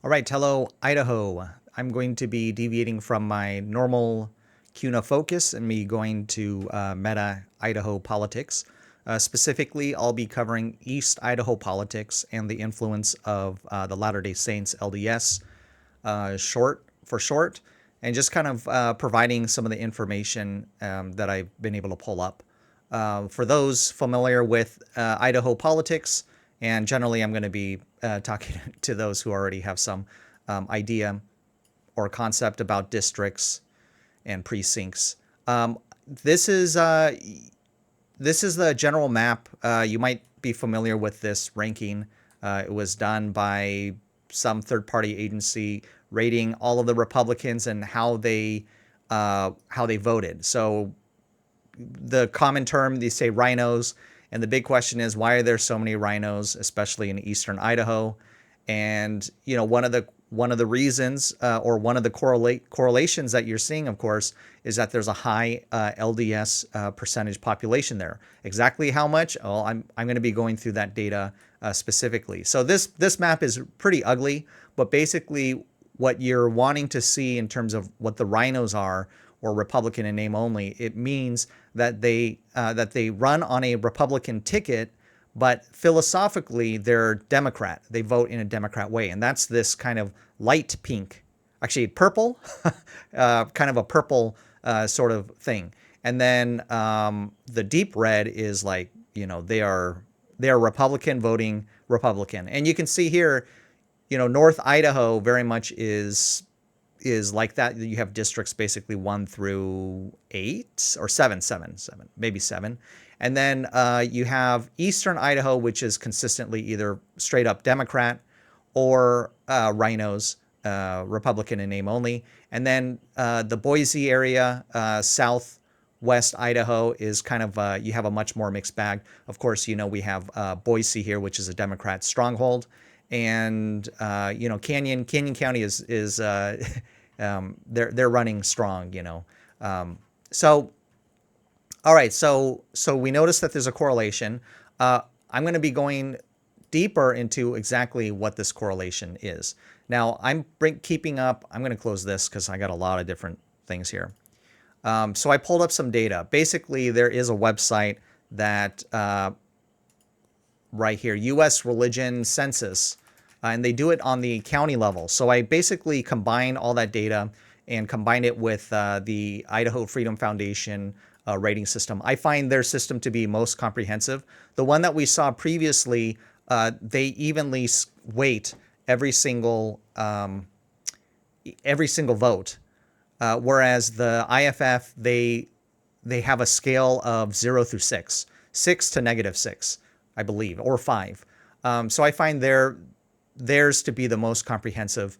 All right, hello, Idaho. I'm going to be deviating from my normal CUNA focus and me going to meta Idaho politics. Specifically, I'll be covering East Idaho politics and the influence of the Latter-day Saints LDS short, and just kind of providing some of the information that I've been able to pull up. For those familiar with Idaho politics, and generally I'm going to be talking to those who already have some idea or concept about districts and precincts. This is the general map. You might be familiar with this ranking. It was done by some third-party agency rating all of the Republicans and how they voted. So the common term, they say RINOs, and the big question is, why are there so many RINOs, especially in eastern Idaho? And one of the reasons, or one of the correlations that you're seeing, of course, is that there's a high LDS percentage population there. Exactly how much? Oh, I'm going to be going through that data specifically. So this map is pretty ugly, but basically what you're wanting to see in terms of what the RINOs are, or Republican in name only, it means that they run on a Republican ticket, but philosophically they're Democrat. They vote in a Democrat way, and that's this kind of light pink, actually purple, kind of a purple sort of thing. And then the deep red is like, they are Republican voting Republican, and you can see here, North Idaho very much is like that. You have districts basically 1 through 8 or 7, maybe 7. And then you have Eastern Idaho, which is consistently either straight up Democrat or RINOs, Republican in name only. And then the Boise area, southwest Idaho, is kind of, you have a much more mixed bag. Of course, we have Boise here, which is a Democrat stronghold. And Canyon County is they're running strong. So all right, so we notice that there's a correlation. I'm going to be going deeper into exactly what this correlation is. Now I'm keeping up. I'm going to close this because I got a lot of different things here. So I pulled up some data. Basically, there is a website that right here, U.S. Religion Census. And they do it on the county level. So I basically combine all that data and combine it with the Idaho Freedom Foundation rating system. I find their system to be most comprehensive. The one that we saw previously, they evenly weight every single vote, whereas the IFF, they have a scale of 0 through 6, 6 to -6, I believe, or 5. So I find theirs to be the most comprehensive.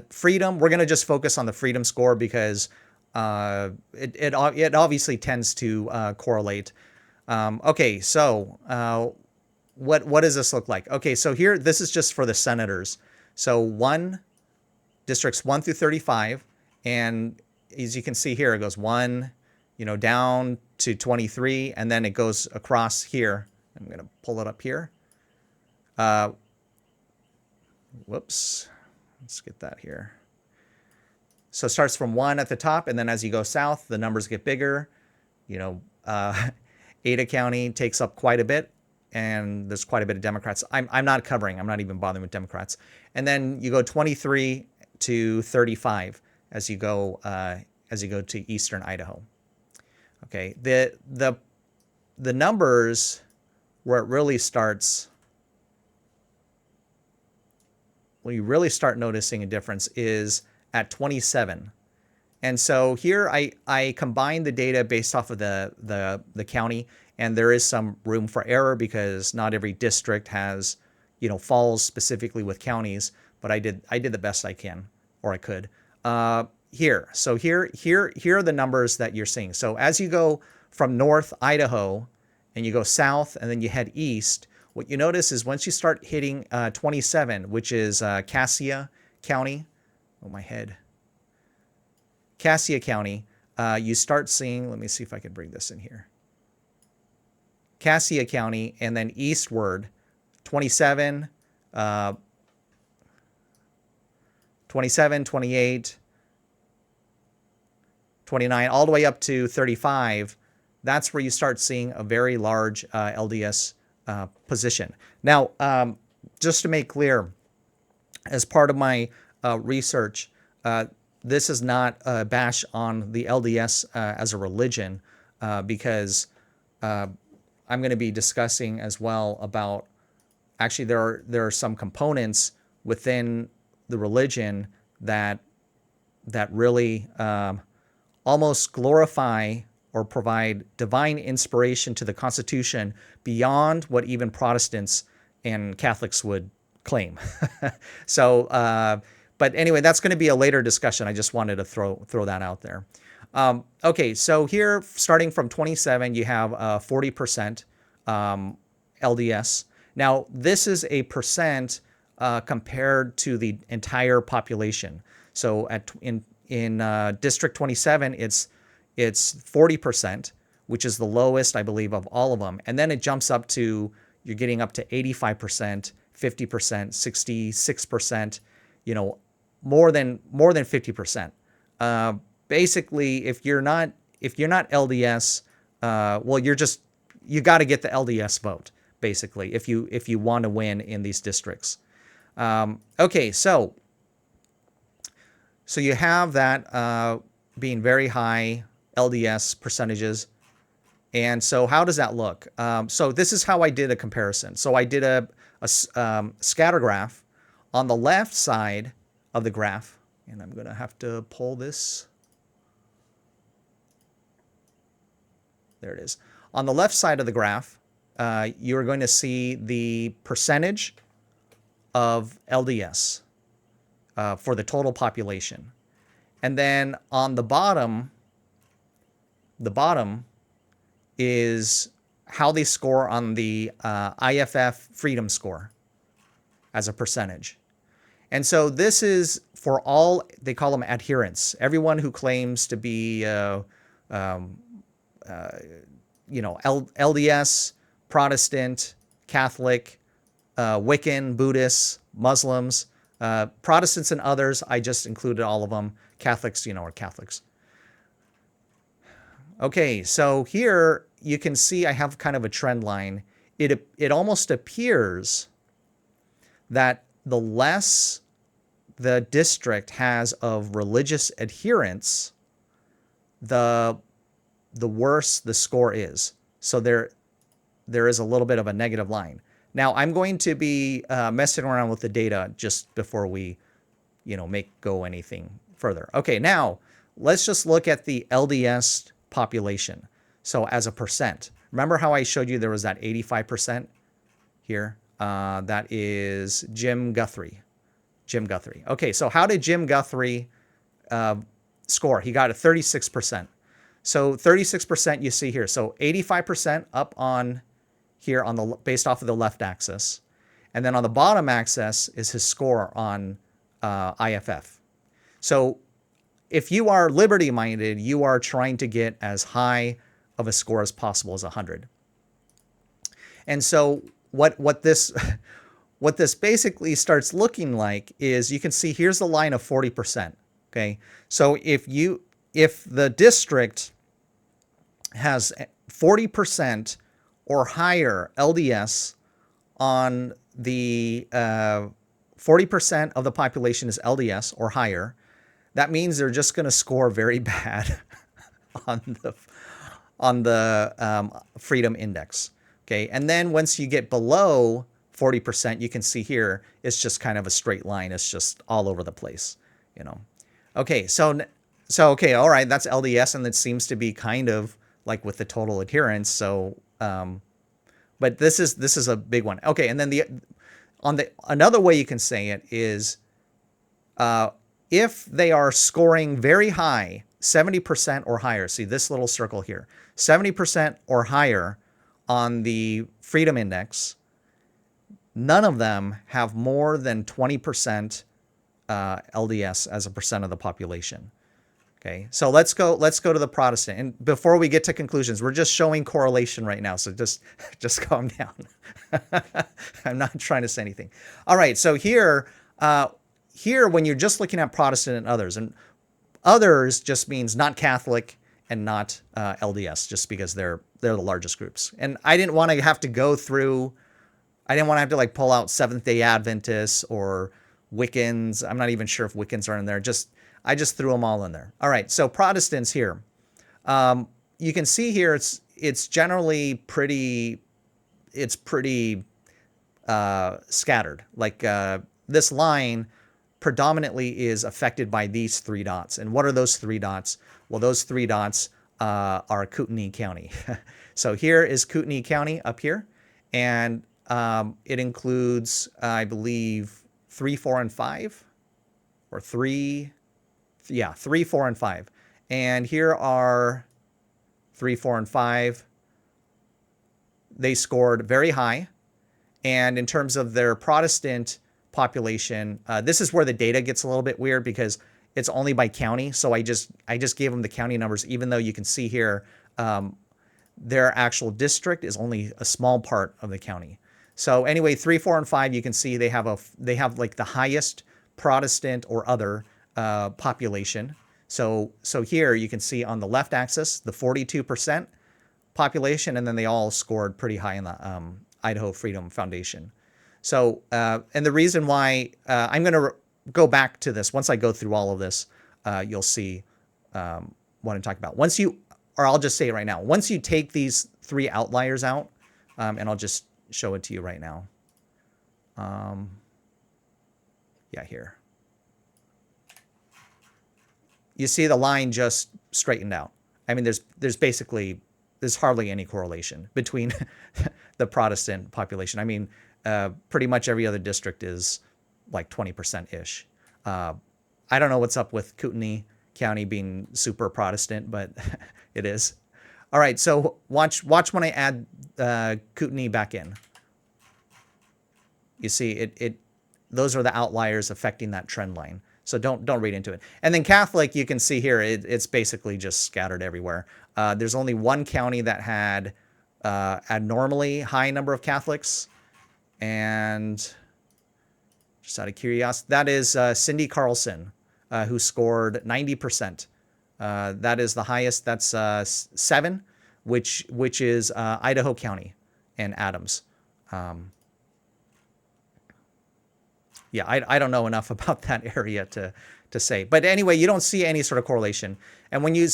Freedom, we're going to just focus on the freedom score because it obviously tends to correlate. Okay, so what does this look like? Okay, so here, this is just for the senators. So districts 1 through 35, and as you can see here, it goes 1, down to 23, and then it goes across here. I'm going to pull it up here. Whoops, let's get that here. So it starts from 1 at the top, and then as you go south, the numbers get bigger. Ada County takes up quite a bit, and there's quite a bit of Democrats. I'm not even bothering with Democrats. And then you go 23 to 35 as you go to eastern Idaho. Okay, the numbers where it really starts, when you really start noticing a difference, is at 27. And so here I combine the data based off of the county, and there is some room for error because not every district has, falls specifically with counties, but I did the best I can, or I could. Here are the numbers that you're seeing. So as you go from North Idaho and you go south and then you head east, what you notice is once you start hitting 27, which is Cassia County, Cassia County, you start seeing, let me see if I can bring this in here. Cassia County, and then eastward, 27, 27, 28, 29, all the way up to 35, that's where you start seeing a very large LDS position. Now, just to make clear, as part of my research, this is not a bash on the LDS as a religion, because I'm going to be discussing as well about, actually there are some components within the religion that really almost glorify or provide divine inspiration to the Constitution beyond what even Protestants and Catholics would claim. So, but anyway, that's going to be a later discussion. I just wanted to throw that out there. Okay, so here, starting from 27, you have 40% LDS. Now, this is a percent compared to the entire population. So in District 27, it's 40%, which is the lowest, I believe, of all of them. And then it jumps up to, you're getting up to 85%, 50%, 66%, more than 50%. Basically, if you're not LDS, well, you got to get the LDS vote, basically, if you want to win in these districts. Okay, so you have that being very high LDS percentages. And so how does that look? So this is how I did a comparison. So I did a scatter graph. On the left side of the graph, and I'm going to have to pull this. There it is. On the left side of the graph, you're going to see the percentage of LDS for the total population. And then on the bottom is how they score on the IFF freedom score as a percentage. And so this is for all, they call them adherents. Everyone who claims to be, LDS, Protestant, Catholic, Wiccan, Buddhists, Muslims, Protestants and others, I just included all of them. Catholics, are Catholics. Okay, so here you can see I have kind of a trend line. It almost appears that the less the district has of religious adherents, the worse the score is. So there is a little bit of a negative line. Now, I'm going to be messing around with the data just before we, go anything further. Okay, now let's just look at the LDS population. So as a percent, remember how I showed you there was that 85% here? That is Jim Guthrie. Okay, so how did Jim Guthrie score? He got a 36%. So 36% you see here. So 85% up on here on the based off of the left axis. And then on the bottom axis is his score on IFF. So if you are liberty-minded, you are trying to get as high of a score as possible, as 100. And so what this basically starts looking like is, you can see here's the line of 40%. Okay, so if the district has 40% or higher LDS on the 40% of the population is LDS or higher, that means they're just going to score very bad on the freedom index. Okay, and then once you get below 40%, you can see here it's just kind of a straight line. It's just all over the place, Okay, so okay, all right, that's LDS, and it seems to be kind of like with the total adherence. So, but this is a big one. Okay, and then another way you can say it is, if they are scoring very high, 70% or higher. See this little circle here, 70% or higher on the freedom index. None of them have more than 20% LDS as a percent of the population. Okay, so let's go to the Protestant. And before we get to conclusions, we're just showing correlation right now, so just calm down. I'm not trying to say anything. All right, so here here, when you're just looking at Protestant and others just means not Catholic and not LDS, just because they're the largest groups. And I didn't want to have to go through. I didn't want to have to like pull out Seventh-day Adventists or Wiccans. I'm not even sure if Wiccans are in there. I just threw them all in there. All right, so Protestants here. You can see here it's generally pretty. It's pretty scattered. Like this line predominantly is affected by these 3 dots. And what are those 3 dots? Well, those 3 dots are Kootenai County. So here is Kootenai County up here, and it includes, I believe, 3, 4, and 5, or 3, 4, and 5. And here are 3, 4, and 5. They scored very high. And in terms of their Protestant population, this is where the data gets a little bit weird because it's only by county. So I just gave them the county numbers, even though you can see here their actual district is only a small part of the county. So anyway, 3, 4, and 5, you can see they have like the highest Protestant or other population. So here you can see on the left axis the 42% population, and then they all scored pretty high in the Idaho Freedom Foundation. So and the reason why I'm going to go back to this once I go through all of this, you'll see what I'm talking about. I'll just say it right now. Once you take these 3 outliers out, and I'll just show it to you right now. Yeah, here. You see the line just straightened out. I mean, there's hardly any correlation between the Protestant population. I mean, pretty much every other district is like 20%-ish. I don't know what's up with Kootenai County being super Protestant, but it is. All right, so watch when I add Kootenai back in. You see, those are the outliers affecting that trend line. So don't read into it. And then Catholic, you can see here, it's basically just scattered everywhere. There's only one county that had abnormally high number of Catholics. And just out of curiosity, that is Cindy Carlson, who scored 90%. That is the highest. That's 7, which is Idaho County and Adams. Yeah, I don't know enough about that area to say. But anyway, you don't see any sort of correlation. And when you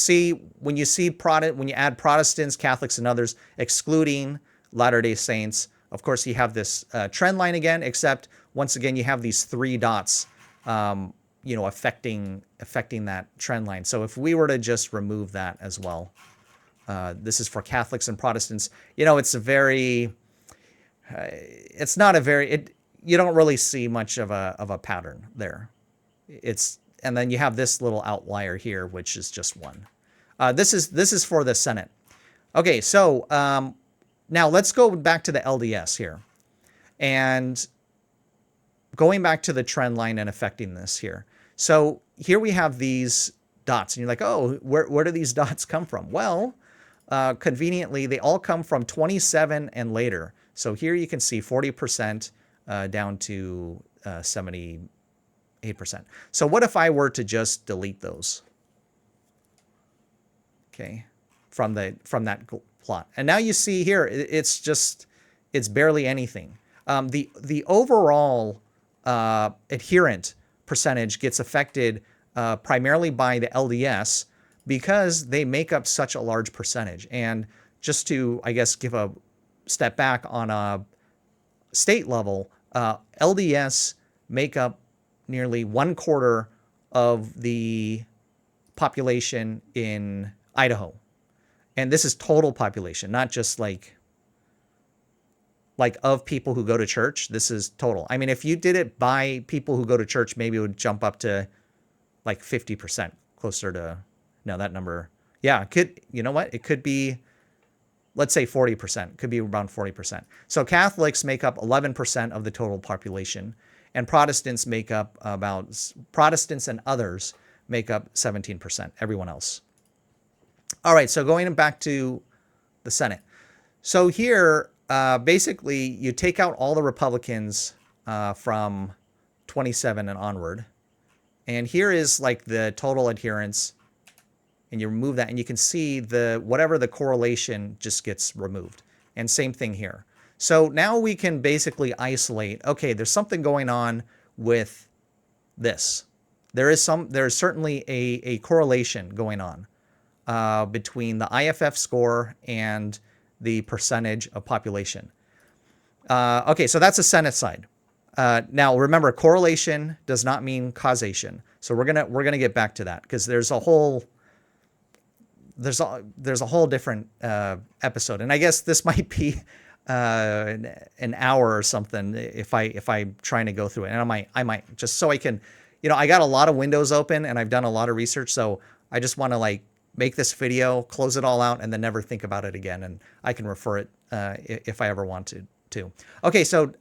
add Protestants, Catholics, and others, excluding Latter-day Saints, of course, you have this trend line again, except once again, you have these 3 dots, affecting that trend line. So if we were to just remove that as well, this is for Catholics and Protestants. You don't really see much of a pattern there. And then you have this little outlier here, which is just 1. This is for the Senate. Okay, so now let's go back to the LDS here, and going back to the trend line and affecting this here. So here we have these dots, and you're like, oh, where do these dots come from? Well, conveniently, they all come from 27 and later. So here you can see 40%. Down to 78%. So what if I were to just delete those? Okay, from that plot, and now you see here it's barely anything. The overall adherent percentage gets affected primarily by the LDS because they make up such a large percentage. And just to, I guess, give a step back on a state level, LDS make up nearly 1/4 of the population in Idaho. And this is total population, not just like of people who go to church. This is total. I mean, if you did it by people who go to church, maybe it would jump up to like 50%, closer to, no, that number. Yeah, you know what? It could be, let's say 40%, could be around 40%. So Catholics make up 11% of the total population, and Protestants and others make up 17%, everyone else. All right, so going back to the Senate. So here, basically, you take out all the Republicans from 27 and onward, And here is like the total adherence, and you remove that, and you can see whatever the correlation just gets removed. And same thing here. So now we can basically isolate, okay, there's something going on with this. There is certainly a correlation going on between the IFF score and the percentage of population. Okay, so that's the Senate side. Now remember, correlation does not mean causation. So we're gonna get back to that, because there's a whole different episode, and I guess this might be an hour or something if I'm trying to go through it, and I might just so I can, I got a lot of windows open and I've done a lot of research, so I just want to like make this video, close it all out, and then never think about it again, and I can refer it if I ever want to. Okay, so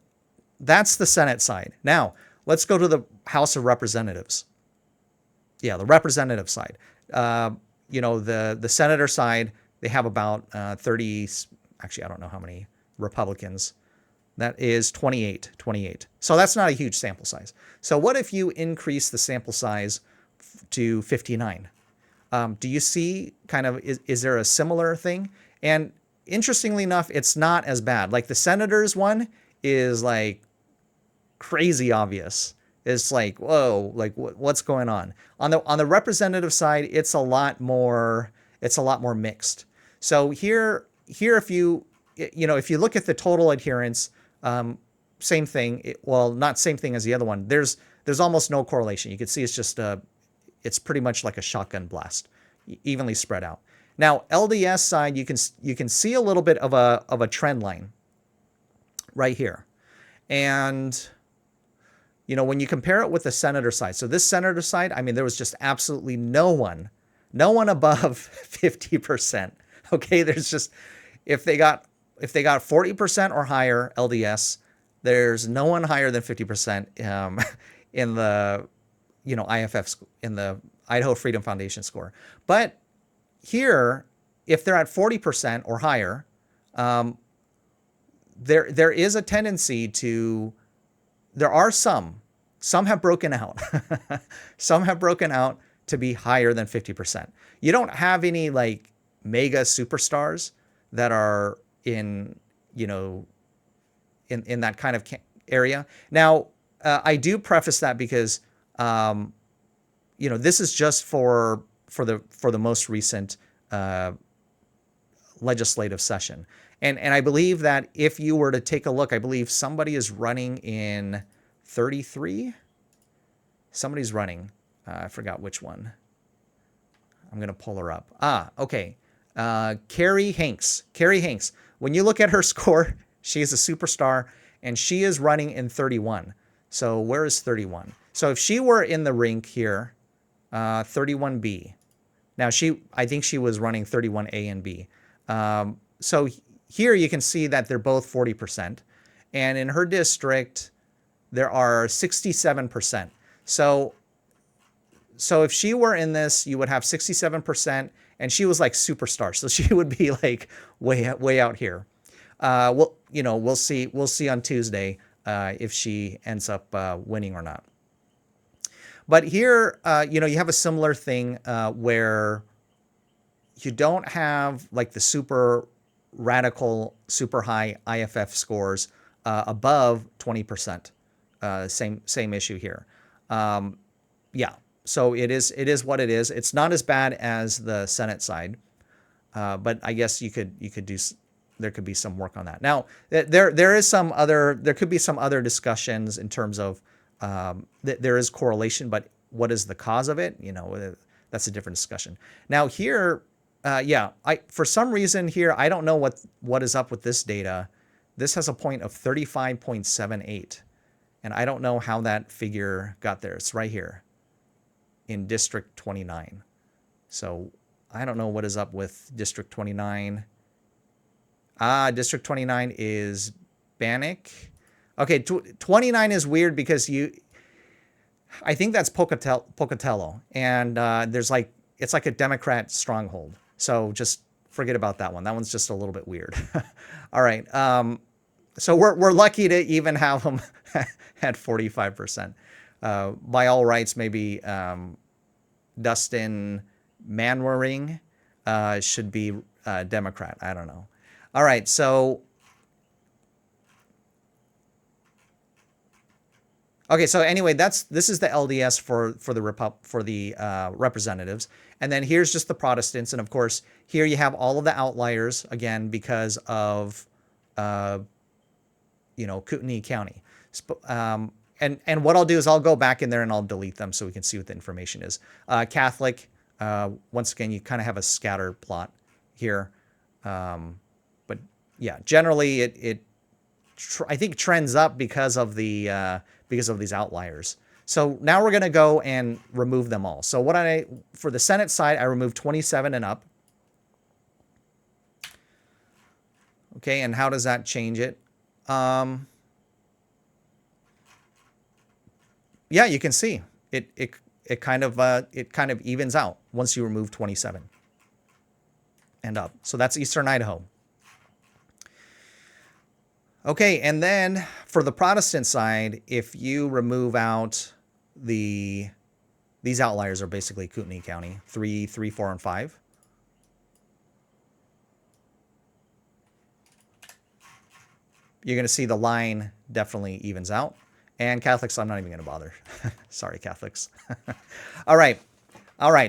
that's the Senate side. Now let's go to the House of Representatives. Yeah, the representative side. The senator side, they have about 30, actually, I don't know how many Republicans. That is 28. So that's not a huge sample size. So what if you increase the sample size to 59? Do you see kind of, is there a similar thing? And interestingly enough, it's not as bad. Like the senators one is like crazy obvious. It's like, whoa, like what's going on? On the representative side, it's a lot more mixed. So here if you look at the total adherence, same thing. Well, not same thing as the other one. There's almost no correlation. You can see it's just it's pretty much like a shotgun blast, evenly spread out. Now LDS side, you can see a little bit of a trend line right here, and when you compare it with the senator side, so this senator side, I mean, there was just absolutely no one above 50%. Okay, there's just, if they got 40% or higher LDS, there's no one higher than 50% in the IFF, in the Idaho Freedom Foundation score. But here, if they're at 40% or higher, there is a tendency to. There are some have broken out. Some have broken out to be higher than 50%. You don't have any like mega superstars that are in that kind of area. Now, I do preface that because, this is just for the most recent legislative session. And I believe that if you were to take a look, I believe somebody is running in 33. Somebody's running. I forgot which one. I'm going to pull her up. Okay. Carrie Hanks. When you look at her score, she is a superstar, and she is running in 31. So where is 31? So if she were in the rink here, 31B. Now I think she was running 31A and B. So here you can see that they're both 40%. And in her district, there are 67%. So if she were in this, you would have 67%, and she was like superstar. So she would be like way out here. We'll see on Tuesday if she ends up winning or not. But here, you have a similar thing where you don't have like the super radical, super high IFF scores above 20%. Same issue here. So it is what it is. It's not as bad as the Senate side, but I guess you could do. There could be some work on that. Now there could be some other discussions in terms of there is correlation, but what is the cause of it? That's a different discussion. Now here, for some reason here, I don't know what is up with this data. This has a point of 35.78, and I don't know how that figure got there. It's right here in District 29. So I don't know what is up with District 29. District 29 is Bannock. Okay, 29 is weird because I think that's Pocatello, and it's like a Democrat stronghold. So just forget about that one. That one's just a little bit weird. All right. So we're lucky to even have them at 45%. by all rights, maybe Dustin Manwaring should be Democrat. I don't know. All right, so okay, so anyway, this is the LDS for the representatives, and then here's just the Protestants, and of course here you have all of the outliers again because of Kootenai County. And what I'll do is I'll go back in there and I'll delete them so we can see what the information is. Catholic, once again, you kind of have a scatter plot here, but yeah, generally I think trends up because of these outliers. So now we're going to go and remove them all. So for the Senate side, I removed 27 and up. Okay, and how does that change it? Yeah, you can see it kind of evens out once you remove 27 and up. So that's Eastern Idaho. Okay, and then for the Protestant side, if you remove out these outliers are basically Kootenai County, 3, 4, and 5. You're going to see the line definitely evens out. And Catholics, I'm not even going to bother. Sorry, Catholics. All right.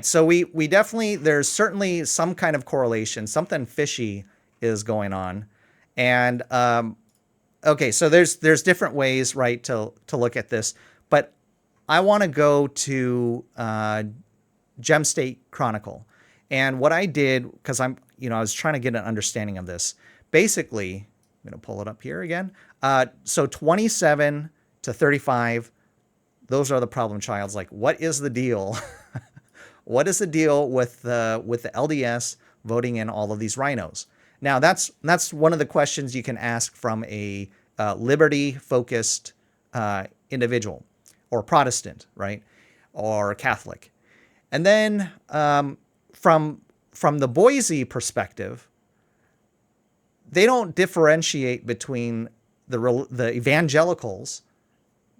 So we definitely, there's certainly some kind of correlation. Something fishy is going on. And okay, so there's different ways, right, to look at this. But I want to go to Gem State Chronicle. And what I did, because I was trying to get an understanding of this. Basically, I'm going to pull it up here again. So 27 to 35, those are the problem childs. Like, what is the deal? What is the deal with the LDS voting in all of these RINOs? Now, that's one of the questions you can ask from a liberty-focused individual, or Protestant, right, or Catholic. And then from the Boise perspective, they don't differentiate between the evangelicals,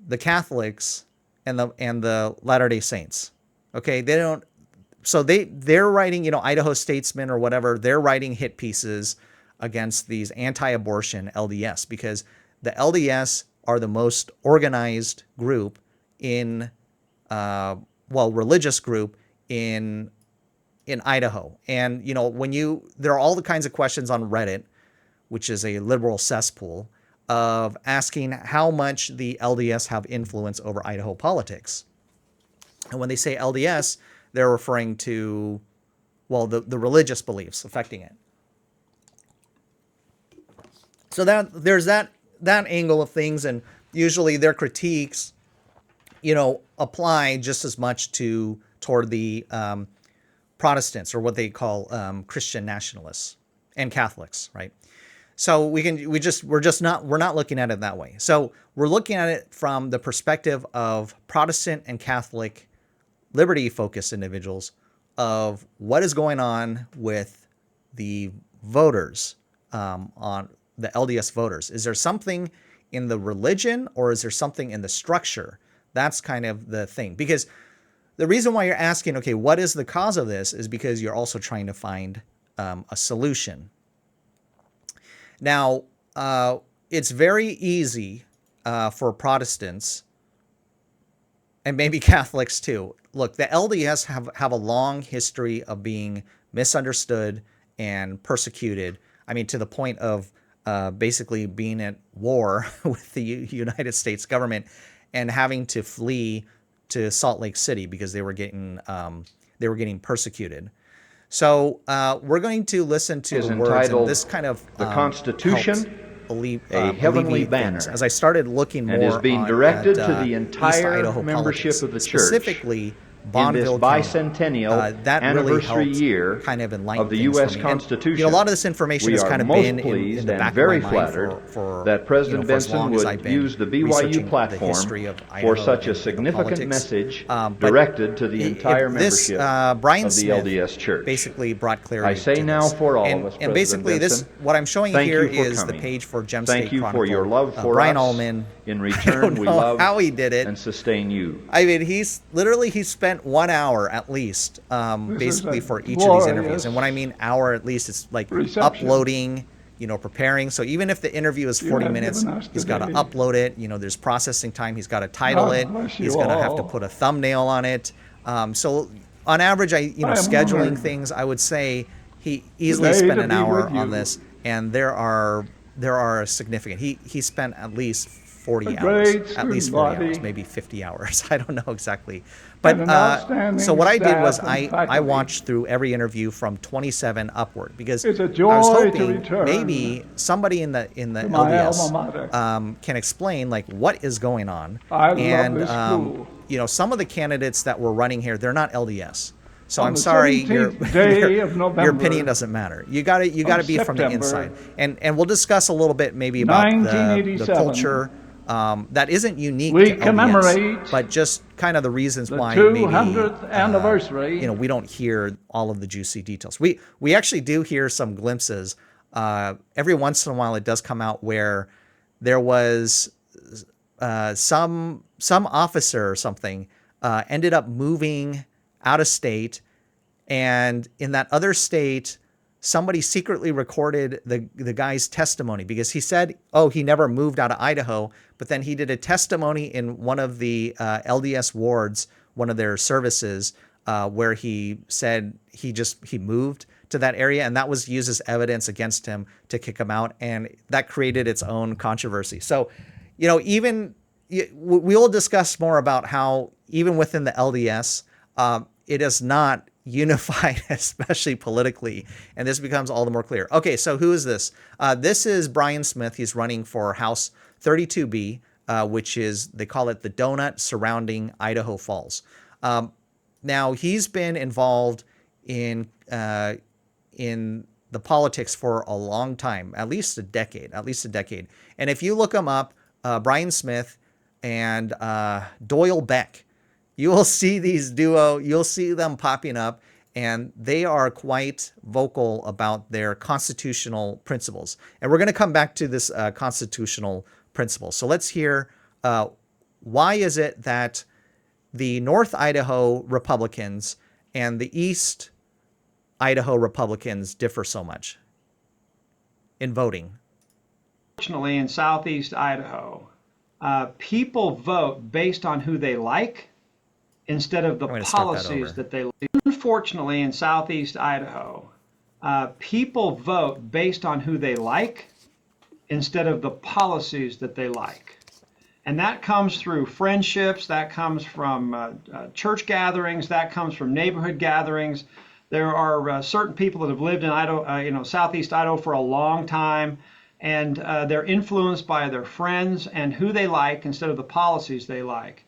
the Catholics, and the Latter-day Saints. Okay, they don't. So they're writing, Idaho Statesman or whatever. They're writing hit pieces against these anti-abortion LDS because the LDS are the most organized group in, religious group in Idaho. And there are all the kinds of questions on Reddit, which is a liberal cesspool, of asking how much the LDS have influence over Idaho politics. And when they say LDS, they're referring to, the religious beliefs affecting it. So there's that angle of things, and usually their critiques, apply just as much toward the Protestants, or what they call Christian nationalists, and Catholics, right? So we're not looking at it that way. So we're looking at it from the perspective of Protestant and Catholic liberty-focused individuals of what is going on with the voters, on the LDS voters. Is there something in the religion, or is there something in the structure? That's kind of the thing. Because the reason why you're asking, okay, what is the cause of this, is because you're also trying to find a solution. Now, it's very easy for Protestants, and maybe Catholics too. Look, the LDS have a long history of being misunderstood and persecuted. I mean, to the point of basically being at war with the United States government and having to flee to Salt Lake City because they were getting persecuted. So we're going to listen to the words, and this kind of the Constitution, a heavenly banner, as I started looking more and is being directed at, to the entire Idaho membership politics, of the church. specifically in this Bonneville County. bicentennial That really anniversary helped year kind of enlighten of the things U.S. for me. Constitution. And, a lot of this information We has are kind of most been in pleased the and back of very my mind flattered for that President for as Benson long as I've would been use the BYU researching the platform history of Idaho for such a and the significant politics. message But directed to the entire this membership Bryan of the Smith LDS Church. basically brought clarity I say to now this. for all and, of us, and President basically Benson, what I'm showing thank here you for is the coming. page for Gem Thank State you Chronicle. for your love for Bryan us. Allman. In I return, don't we know love how he did it. and sustain you. I mean, he spent 1 hour at least, basically for each of these interviews. And when I mean hour at least, it's like uploading, preparing. So even if the interview is 40 minutes, he's got to upload it. There's processing time. He's got to title it. He's going to have to put a thumbnail on it. So on average, scheduling things, I would say he easily spent an hour on this, and there are significant. He spent at least 40 hours, maybe 50 hours. I don't know exactly. But so what I did was I watched through every interview from 27 upward, because I was hoping maybe somebody in the LDS can explain like what is going on. Some of the candidates that were running here, they're not LDS. So I'm sorry, your opinion doesn't matter. You got to be from the inside. And we'll discuss a little bit maybe about the culture that isn't unique to LDS, but just kind of the reasons why maybe anniversary. We don't hear all of the juicy details. We actually do hear some glimpses. Every once in a while, it does come out where there was some officer or something ended up moving out of state, and in that other state, somebody secretly recorded the guy's testimony, because he said, he never moved out of Idaho, but then he did a testimony in one of the LDS wards, one of their services, where he said he moved to that area, and that was used as evidence against him to kick him out, and that created its own controversy. So, we'll discuss more about how even within the LDS, it is not unified, especially politically, and this becomes all the more clear. Okay, so who is this? This is Bryan Smith. He's running for House 32B, which is, they call it the donut surrounding Idaho Falls. Now, he's been involved in the politics for a long time, at least a decade. And if you look him up, Bryan Smith and Doyle Beck, you will see these duo, you'll see them popping up, and they are quite vocal about their constitutional principles. And we're going to come back to this constitutional principle. So let's hear, why is it that the North Idaho Republicans and the East Idaho Republicans differ so much in voting? Fortunately, in Southeast Idaho, people vote based on who they like instead of the policies that they like. Unfortunately, in Southeast Idaho, people vote based on who they like instead of the policies that they like. And that comes through friendships, that comes from church gatherings, that comes from neighborhood gatherings. There are certain people that have lived in Idaho, Southeast Idaho for a long time, and they're influenced by their friends and who they like instead of the policies they like.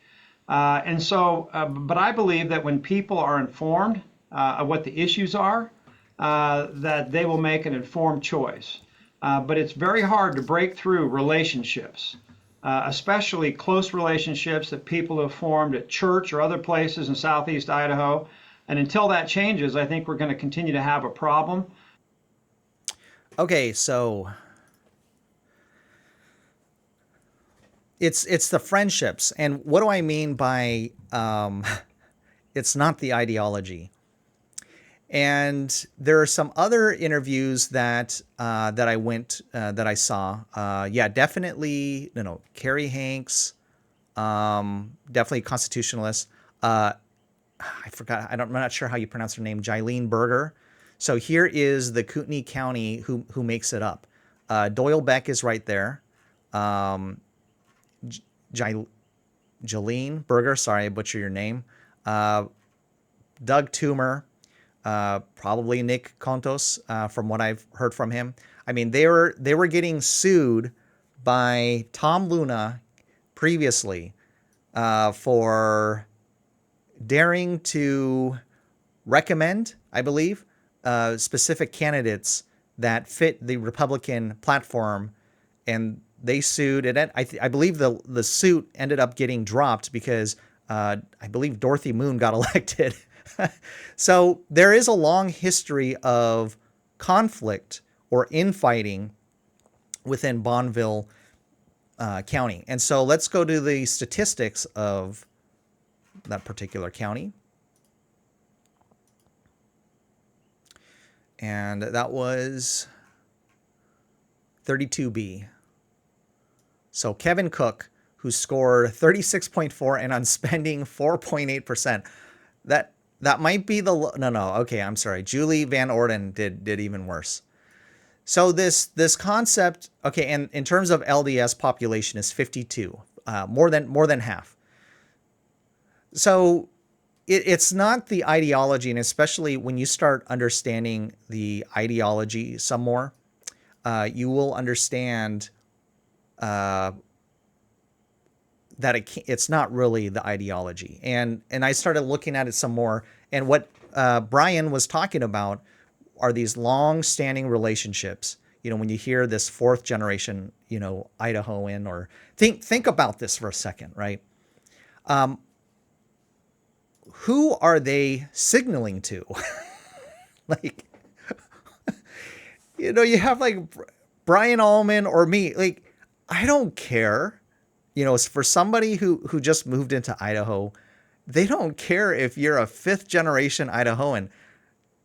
But I believe that when people are informed of what the issues are, that they will make an informed choice. But it's very hard to break through relationships, especially close relationships that people have formed at church or other places in Southeast Idaho. And until that changes, I think we're going to continue to have a problem. Okay, so it's the friendships. And what do I mean by it's not the ideology? And there are some other interviews that I saw. Definitely, Carrie Hanks, definitely constitutionalist. I forgot. I'm not sure how you pronounce her name. Jilene Berger. So here is the Kootenai County who makes it up. Doyle Beck is right there. Jilene Berger. Sorry, I butchered your name. Doug Toomer. Probably Nick Kontos, from what I've heard from him. I mean, they were getting sued by Tom Luna previously for daring to recommend, I believe, specific candidates that fit the Republican platform, and they sued. And I believe the suit ended up getting dropped because I believe Dorothy Moon got elected. So there is a long history of conflict or infighting within Bonneville County. And so let's go to the statistics of that particular county. And that was 32B. So Kevin Cook, who scored 36.4 and on spending 4.8%. That might be the no. Okay, I'm sorry. Julie Van Orden did even worse. So this concept, okay, and in terms of LDS population is 52, more than half. So it's not the ideology, and especially when you start understanding the ideology some more, you will understand that it's not really the ideology. And I started looking at it some more, and what Bryan was talking about are these long-standing relationships. You know, when you hear this fourth generation, you know, Idahoan, or think about this for a second, right? Who are they signaling to? Like, you know, you have like Brian Allman or me. Like, I don't care. You know, for somebody who just moved into Idaho, they don't care if you're a fifth generation Idahoan.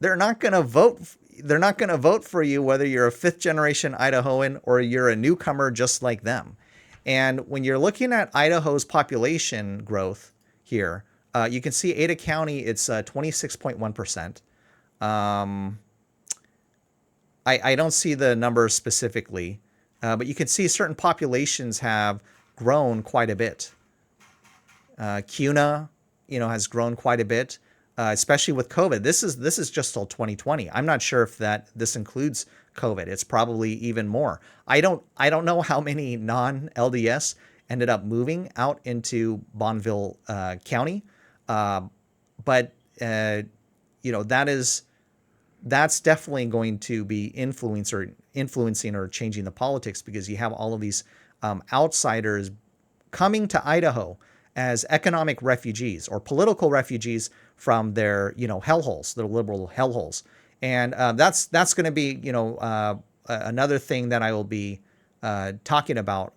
They're not going to vote. They're not going to vote for you whether you're a fifth generation Idahoan or you're a newcomer just like them. And when you're looking at Idaho's population growth here, you can see Ada County, it's 26.1%. I don't see the numbers specifically, but you can see certain populations have grown quite a bit. CUNA, you know, has grown quite a bit. Especially with COVID. This is just till 2020. I'm not sure if this includes COVID. It's probably even more. I don't know how many non-LDS ended up moving out into Bonneville County, but you know, that's definitely going to be influencing or changing the politics, because you have all of these outsiders coming to Idaho as economic refugees or political refugees from their, you know, hellholes, their liberal hellholes. And that's going to be, you know, another thing that I will be talking about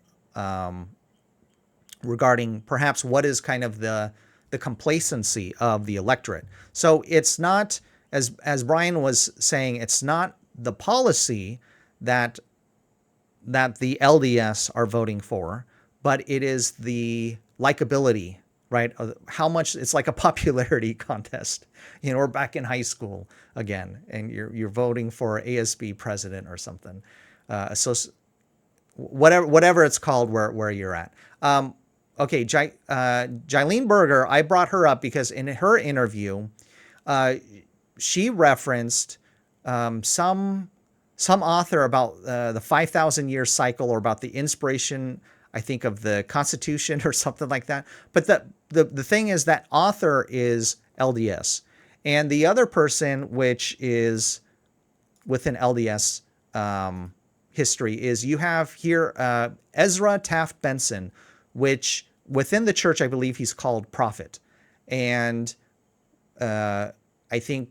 regarding perhaps what is kind of the complacency of the electorate. So it's not, as Bryan was saying, it's not the policy that the LDS are voting for, but it is the likability, right? How much, it's like a popularity contest. You know, we're back in high school again, and you're voting for ASB president or something. So whatever it's called where you're at. Okay, Jailene Berger, I brought her up because in her interview, she referenced some author about the 5,000 year cycle, or about the inspiration, I think, of the Constitution or something like that. But the thing is, that author is LDS. And the other person, which is within LDS history, is you have here Ezra Taft Benson, which within the church, I believe he's called prophet. And I think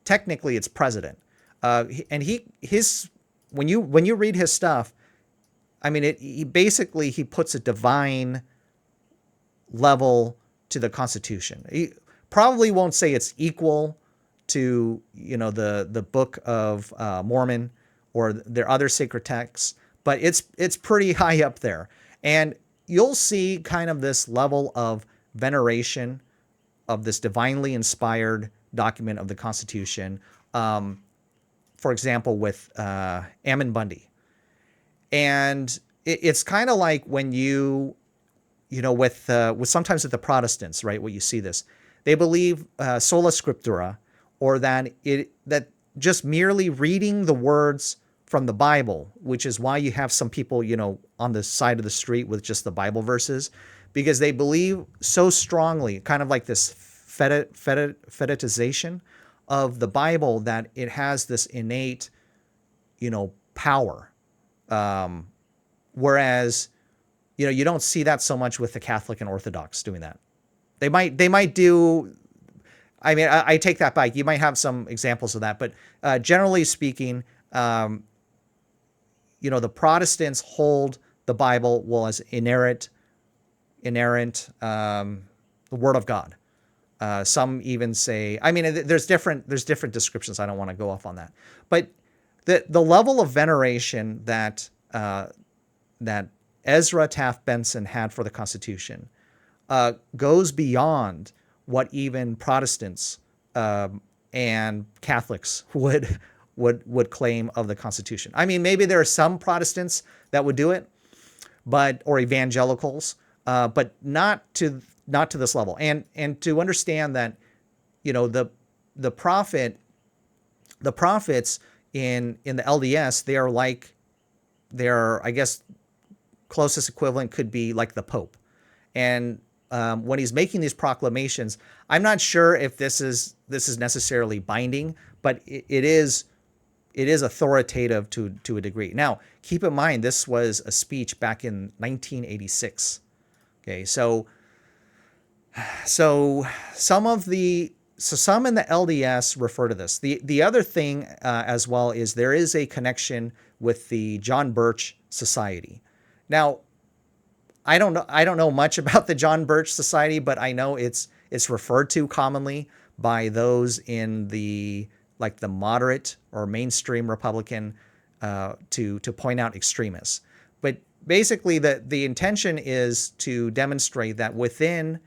technically it's president. And when you read his stuff, I mean, he basically puts a divine level to the Constitution. He probably won't say it's equal to, you know, the Book of Mormon or their other sacred texts, but it's pretty high up there. And you'll see kind of this level of veneration of this divinely inspired document of the Constitution. For example, with Ammon Bundy. And it's kind of like when you know, with sometimes with the Protestants, right? What you see this, they believe sola scriptura, or that just merely reading the words from the Bible, which is why you have some people, you know, on the side of the street with just the Bible verses, because they believe so strongly, kind of like this fetishization of the Bible, that it has this innate, power. Whereas, you don't see that so much with the Catholic and Orthodox doing that. They might do. I mean, I take that back. You might have some examples of that, but generally speaking, the Protestants hold the Bible as inerrant, the Word of God. Some even say, I mean, there's different descriptions. I don't want to go off on that, but the level of veneration that Ezra Taft Benson had for the Constitution goes beyond what even Protestants and Catholics would claim of the Constitution. I mean, maybe there are some Protestants that would do it, or evangelicals, but not to this level. And to understand that, the prophets in the LDS, their I guess closest equivalent could be like the Pope. And when he's making these proclamations, I'm not sure if this is necessarily binding, but it is authoritative to a degree. Now, keep in mind, this was a speech back in 1986. Okay, so some in the LDS refer to this. The other thing as well is there is a connection with the John Birch Society. Now, I don't know much about the John Birch Society, but I know it's referred to commonly by those in the moderate or mainstream Republican to point out extremists. But basically, the intention is to demonstrate that within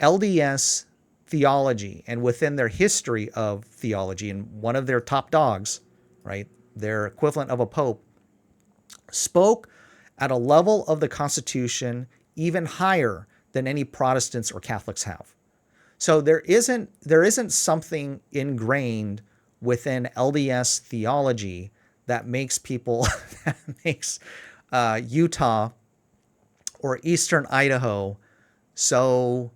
LDS theology and within their history of theology, and one of their top dogs, right, their equivalent of a pope, spoke at a level of the Constitution even higher than any Protestants or Catholics have. So there isn't something ingrained within LDS theology that makes people that makes Utah or Eastern Idaho so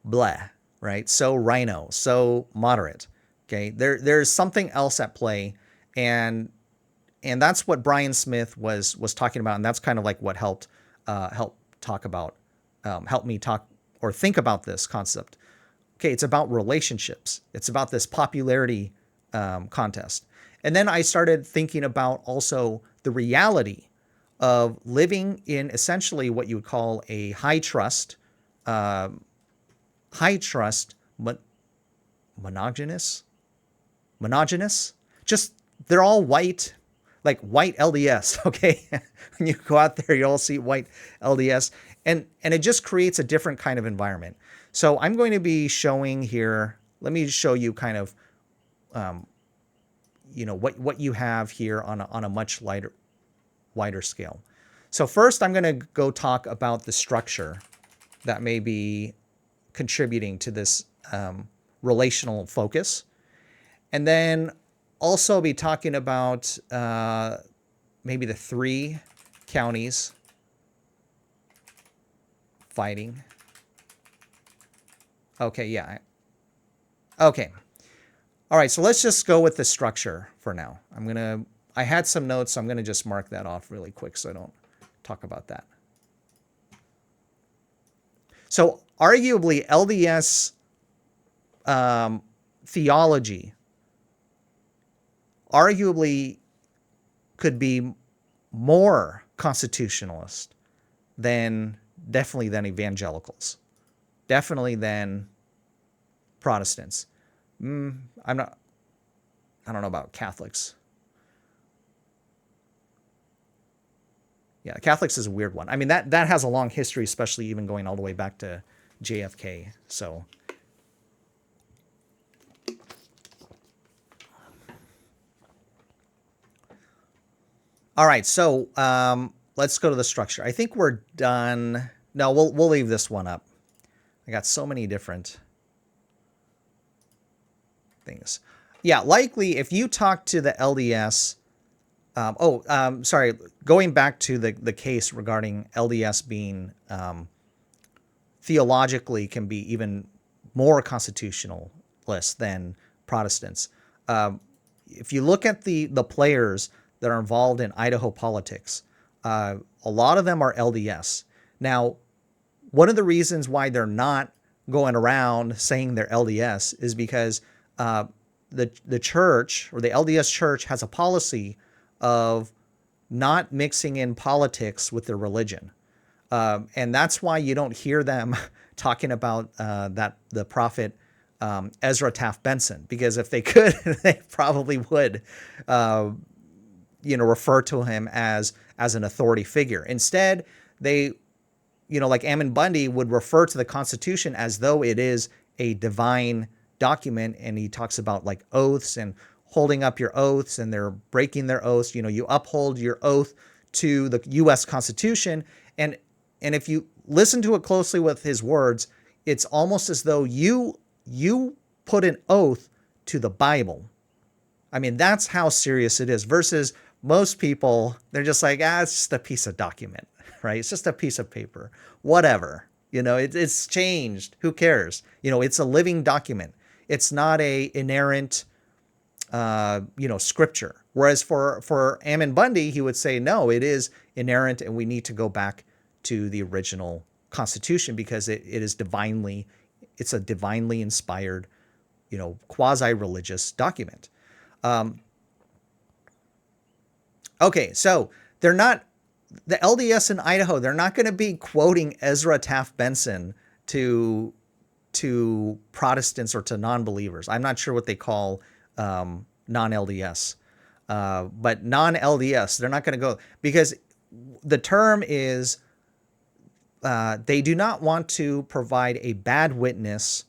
bleh, right? So RINO, so moderate. Okay, there's something else at play, and that's what Bryan Smith was talking about, and that's kind of like what helped me talk or think about this concept. Okay, it's about relationships. It's about this popularity contest. And then I started thinking about also the reality of living in essentially what you would call a high trust, monogamous. Just they're all white, like white LDS. Okay, when you go out there, you all see white LDS, and it just creates a different kind of environment. So I'm going to be showing here. Let me show you kind of, what you have here on a much wider scale. So first, I'm going to go talk about the structure that may be contributing to this relational focus, and then also be talking about maybe the 3 counties fighting. Okay, yeah. Okay. All right, so let's just go with the structure for now. I had some notes, so I'm going to just mark that off really quick so I don't talk about that. So arguably, LDS theology arguably could be more constitutionalist definitely than evangelicals, definitely than Protestants. I don't know about Catholics. Yeah, Catholics is a weird one. I mean, that has a long history, especially even going all the way back to JFK. So, all right. So let's go to the structure. I think we're done. No, we'll leave this one up. I got so many different things. Yeah, likely if you talk to the LDS, Sorry. Going back to the case regarding LDS being theologically can be even more constitutionalist than Protestants. If you look at the players that are involved in Idaho politics, a lot of them are LDS. Now, one of the reasons why they're not going around saying they're LDS is because the church, or the LDS church, has a policy of not mixing in politics with their religion. And that's why you don't hear them talking about the prophet Ezra Taft Benson, because if they could, they probably would, refer to him as an authority figure. Instead, they, like Ammon Bundy would refer to the Constitution as though it is a divine document, and he talks about like oaths and holding up your oaths, and they're breaking their oaths. You uphold your oath to the U.S. Constitution, and if you listen to it closely with his words, it's almost as though you put an oath to the Bible. I mean, that's how serious it is, versus most people, they're just like, it's just a piece of document, right? It's just a piece of paper, whatever. It's changed. Who cares? It's a living document. It's not a inerrant, scripture. Whereas for Ammon Bundy, he would say, no, it is inerrant, and we need to go back to the original Constitution because it's a divinely inspired, quasi-religious document. Okay, so they're not, the LDS in Idaho, they're not going to be quoting Ezra Taft Benson to Protestants or to non-believers. I'm not sure what they call non-LDS, but non-LDS, they're not going to go, because the term is they do not want to provide a bad witness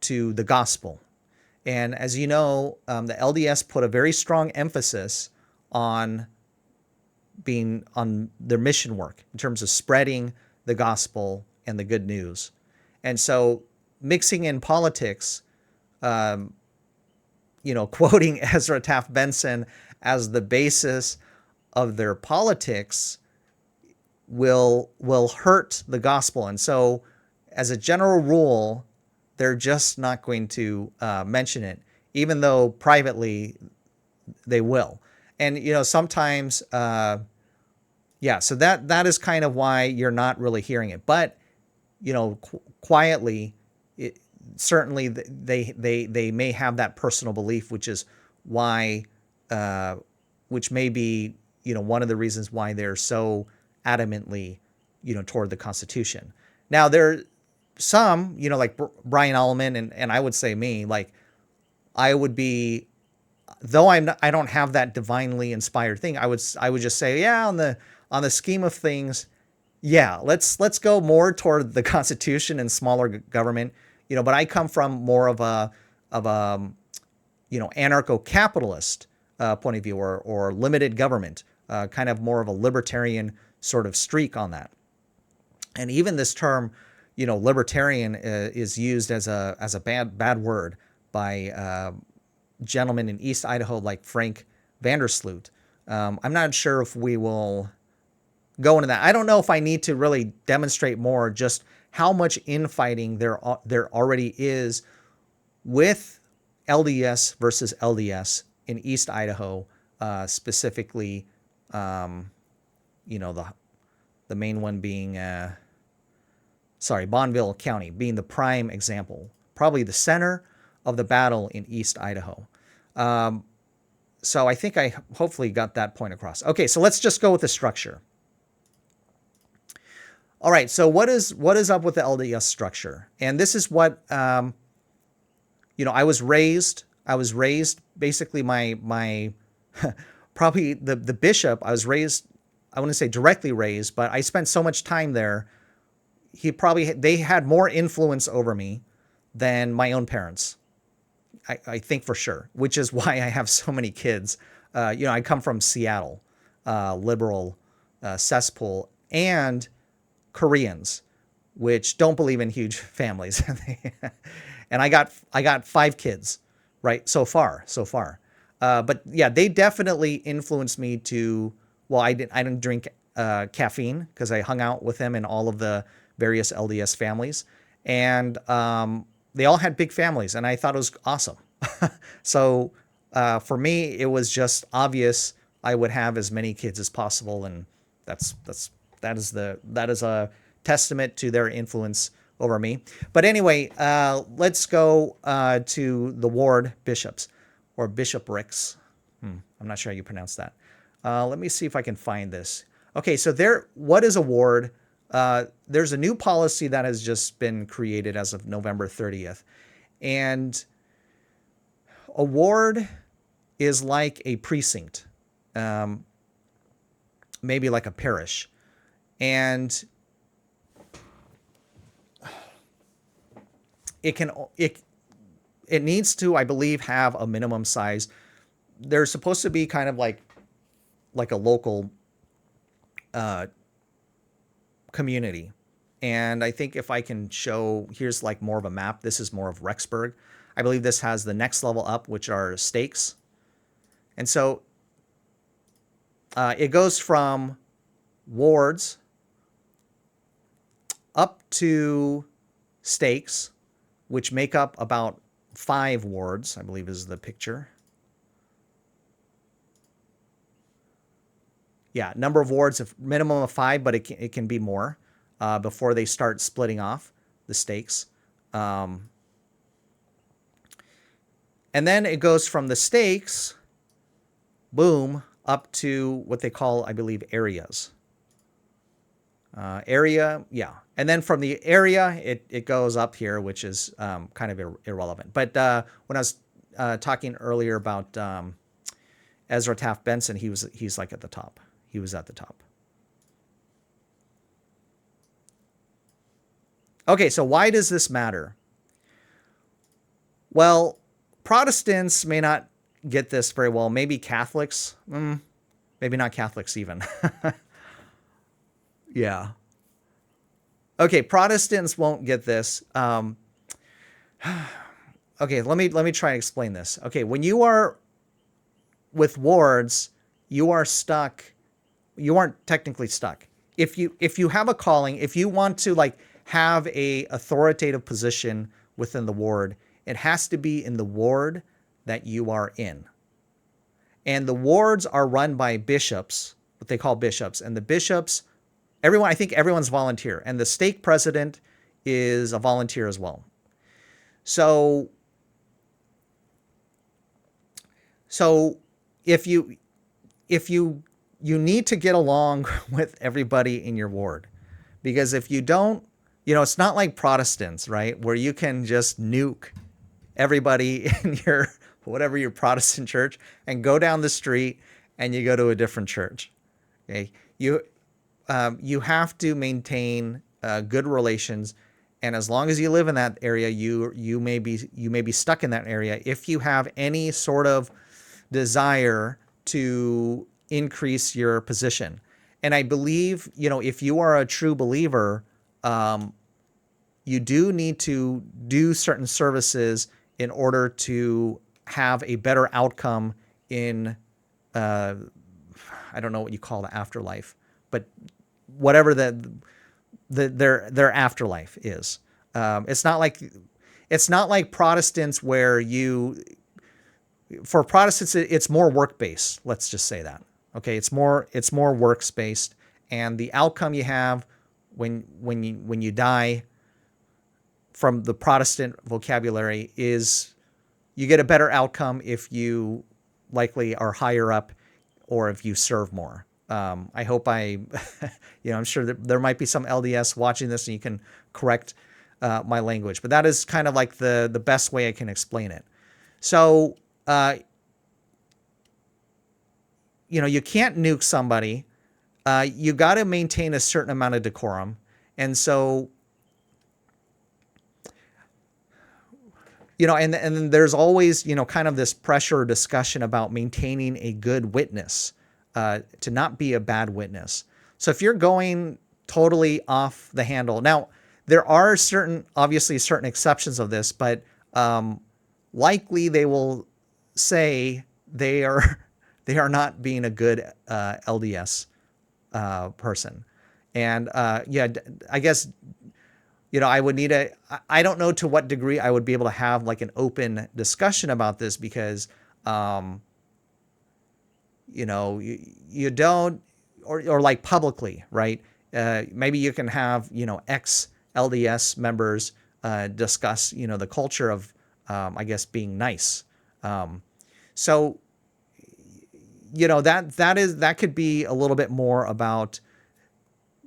to the gospel. And as you know, the LDS put a very strong emphasis on their mission work in terms of spreading the gospel and the good news. And so mixing in politics, quoting Ezra Taft Benson as the basis of their politics will hurt the gospel. And so as a general rule, they're just not going to mention it, even though privately they will. And, sometimes, so that is kind of why you're not really hearing it. But, quietly, certainly they may have that personal belief, which is why, which may be, one of the reasons why they're so adamantly, toward the Constitution. Now, there are some, like Bryan and I would say me, like I would be, though I don't have that divinely inspired thing, I would just say, on the scheme of things, let's go more toward the Constitution and smaller government, but I come from more of a anarcho-capitalist point of view, or limited government, kind of more of a libertarian sort of streak on that. And even this term, libertarian is used as a bad word by gentlemen in East Idaho like Frank VanderSloot. I'm not sure if we will go into that. I don't know if I need to really demonstrate more just how much infighting there already is with LDS versus LDS in East Idaho, specifically, the main one being, Bonneville County being the prime example, probably the center of the battle in East Idaho. So I think I hopefully got that point across. Okay, so let's just go with the structure. All right, so what is up with the LDS structure? And this is what, I was raised basically my probably the bishop, I was raised, I wouldn't say directly raised, but I spent so much time there. They had more influence over me than my own parents. I think for sure, which is why I have so many kids. I come from Seattle, liberal cesspool, and Koreans, which don't believe in huge families. And I got 5 kids, right? So far. But yeah, they definitely influenced me to. Well, I didn't drink caffeine because I hung out with them in all of the various LDS families, and they all had big families, and I thought it was awesome. So for me, it was just obvious I would have as many kids as possible, and that is a testament to their influence over me. But anyway, let's go to the ward bishops or bishoprics. I'm not sure how you pronounce that. Let me see if I can find this. Okay, so what is a ward? There's a new policy that has just been created as of November 30th. And a ward is like a precinct, maybe like a parish. And it needs to, I believe, have a minimum size. They're supposed to be kind of like a local community. And I think if I can show, here's like more of a map. This is more of Rexburg. I believe this has the next level up, which are stakes. And so it goes from wards up to stakes, which make up about 5 wards, I believe is the picture. Yeah, number of wards, a minimum of 5, but it can be more before they start splitting off the stakes. And then it goes from the stakes, boom, up to what they call, I believe, areas. Area, yeah. And then from the area, it goes up here, which is kind of irrelevant. But when I was talking earlier about Ezra Taft Benson, he's like at the top. He was at the top. Okay, so why does this matter? Well, Protestants may not get this very well. Maybe Catholics. Maybe not Catholics even. Yeah. Okay, Protestants won't get this. Okay, let me try and explain this. Okay, when you are with wards, you are stuck. You aren't technically stuck. If you have a calling, if you want to like have a authoritative position within the ward, it has to be in the ward that you are in. And the wards are run by bishops, what they call bishops, and the bishops, I think everyone's volunteer, and the stake president is a volunteer as well. So if you need to get along with everybody in your ward, because if you don't, it's not like Protestants, right? Where you can just nuke everybody in your Protestant church and go down the street and you go to a different church. Okay, you have to maintain good relations, and as long as you live in that area, you may be stuck in that area if you have any sort of desire to increase your position. And I believe, if you are a true believer, you do need to do certain services in order to have a better outcome in, I don't know what you call the afterlife, but whatever their afterlife is. It's not like Protestants where for Protestants, it's more work-based. Let's just say that. Okay, it's more works-based, and the outcome you have when you die, from the Protestant vocabulary, is you get a better outcome if you likely are higher up or if you serve more. I hope I'm sure that there might be some LDS watching this and you can correct my language, but that is kind of like the best way I can explain it. So, you can't nuke somebody. You got to maintain a certain amount of decorum. And so, and then there's always, kind of this pressure or discussion about maintaining a good witness, to not be a bad witness. So if you're going totally off the handle, now there are obviously certain exceptions of this, but likely they will say they are not being a good LDS person. And yeah, I guess, I would need I don't know to what degree I would be able to have like an open discussion about this, because, you don't, or like publicly, right? Maybe you can have, ex-LDS members discuss, the culture of, I guess, being nice. So, that could be a little bit more about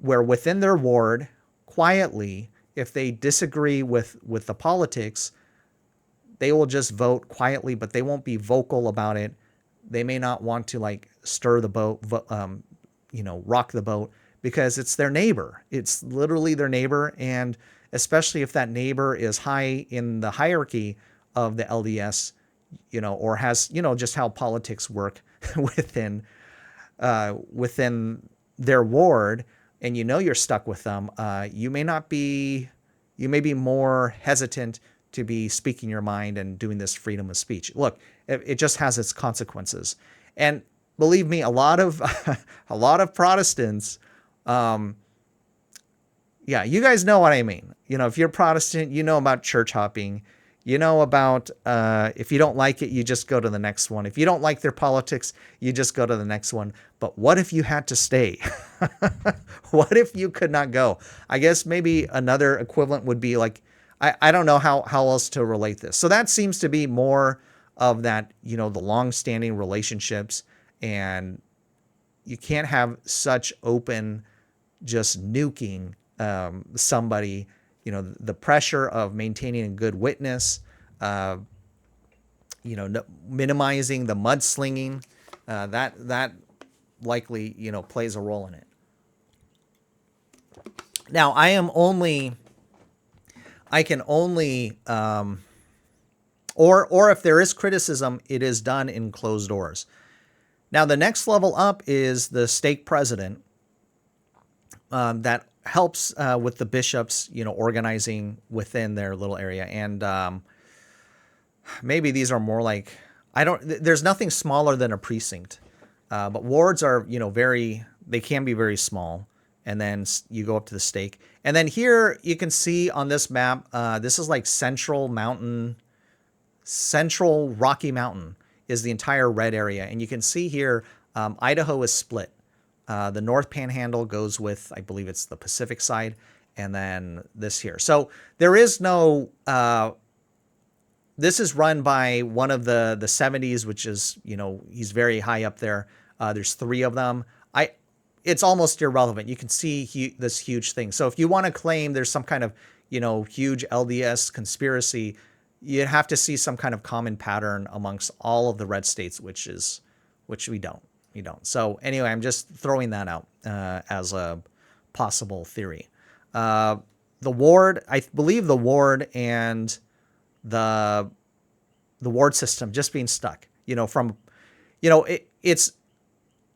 where within their ward, quietly, if they disagree with the politics, they will just vote quietly, but they won't be vocal about it. They may not want to like stir the boat, rock the boat, because it's their neighbor. It's literally their neighbor. And especially if that neighbor is high in the hierarchy of the LDS, or has, just how politics work within their ward, and you're stuck with them, you may be more hesitant to be speaking your mind and doing this freedom of speech. Look, it just has its consequences. And believe me, a lot of Protestants, yeah, you guys know what I mean. If you're Protestant, you know about church hopping. You know about, if you don't like it, you just go to the next one. If you don't like their politics, you just go to the next one. But what if you had to stay? What if you could not go? I guess maybe another equivalent would be like, I don't know how else to relate this. So that seems to be more of that, the long-standing relationships, and you can't have such open just nuking somebody. The pressure of maintaining a good witness, minimizing the mudslinging, that likely, plays a role in it. Now, I can only, or if there is criticism, it is done in closed doors. Now, the next level up is the stake president, that helps with the bishops, organizing within their little area. And maybe these are more like, there's nothing smaller than a precinct. But wards are, they can be very small. And then you go up to the stake. And then here you can see on this map, this is like Central Rocky Mountain is the entire red area. And you can see here, Idaho is split. The North Panhandle goes with, I believe it's the Pacific side, and then this here. So there is no, this is run by one of the 70s, which is, he's very high up there. There's 3 of them. It's almost irrelevant. You can see this huge thing. So if you want to claim there's some kind of, huge LDS conspiracy, you have to see some kind of common pattern amongst all of the red states, which we don't. So anyway, I'm just throwing that out as a possible theory. The ward, I believe the ward and the ward system just being stuck, it's,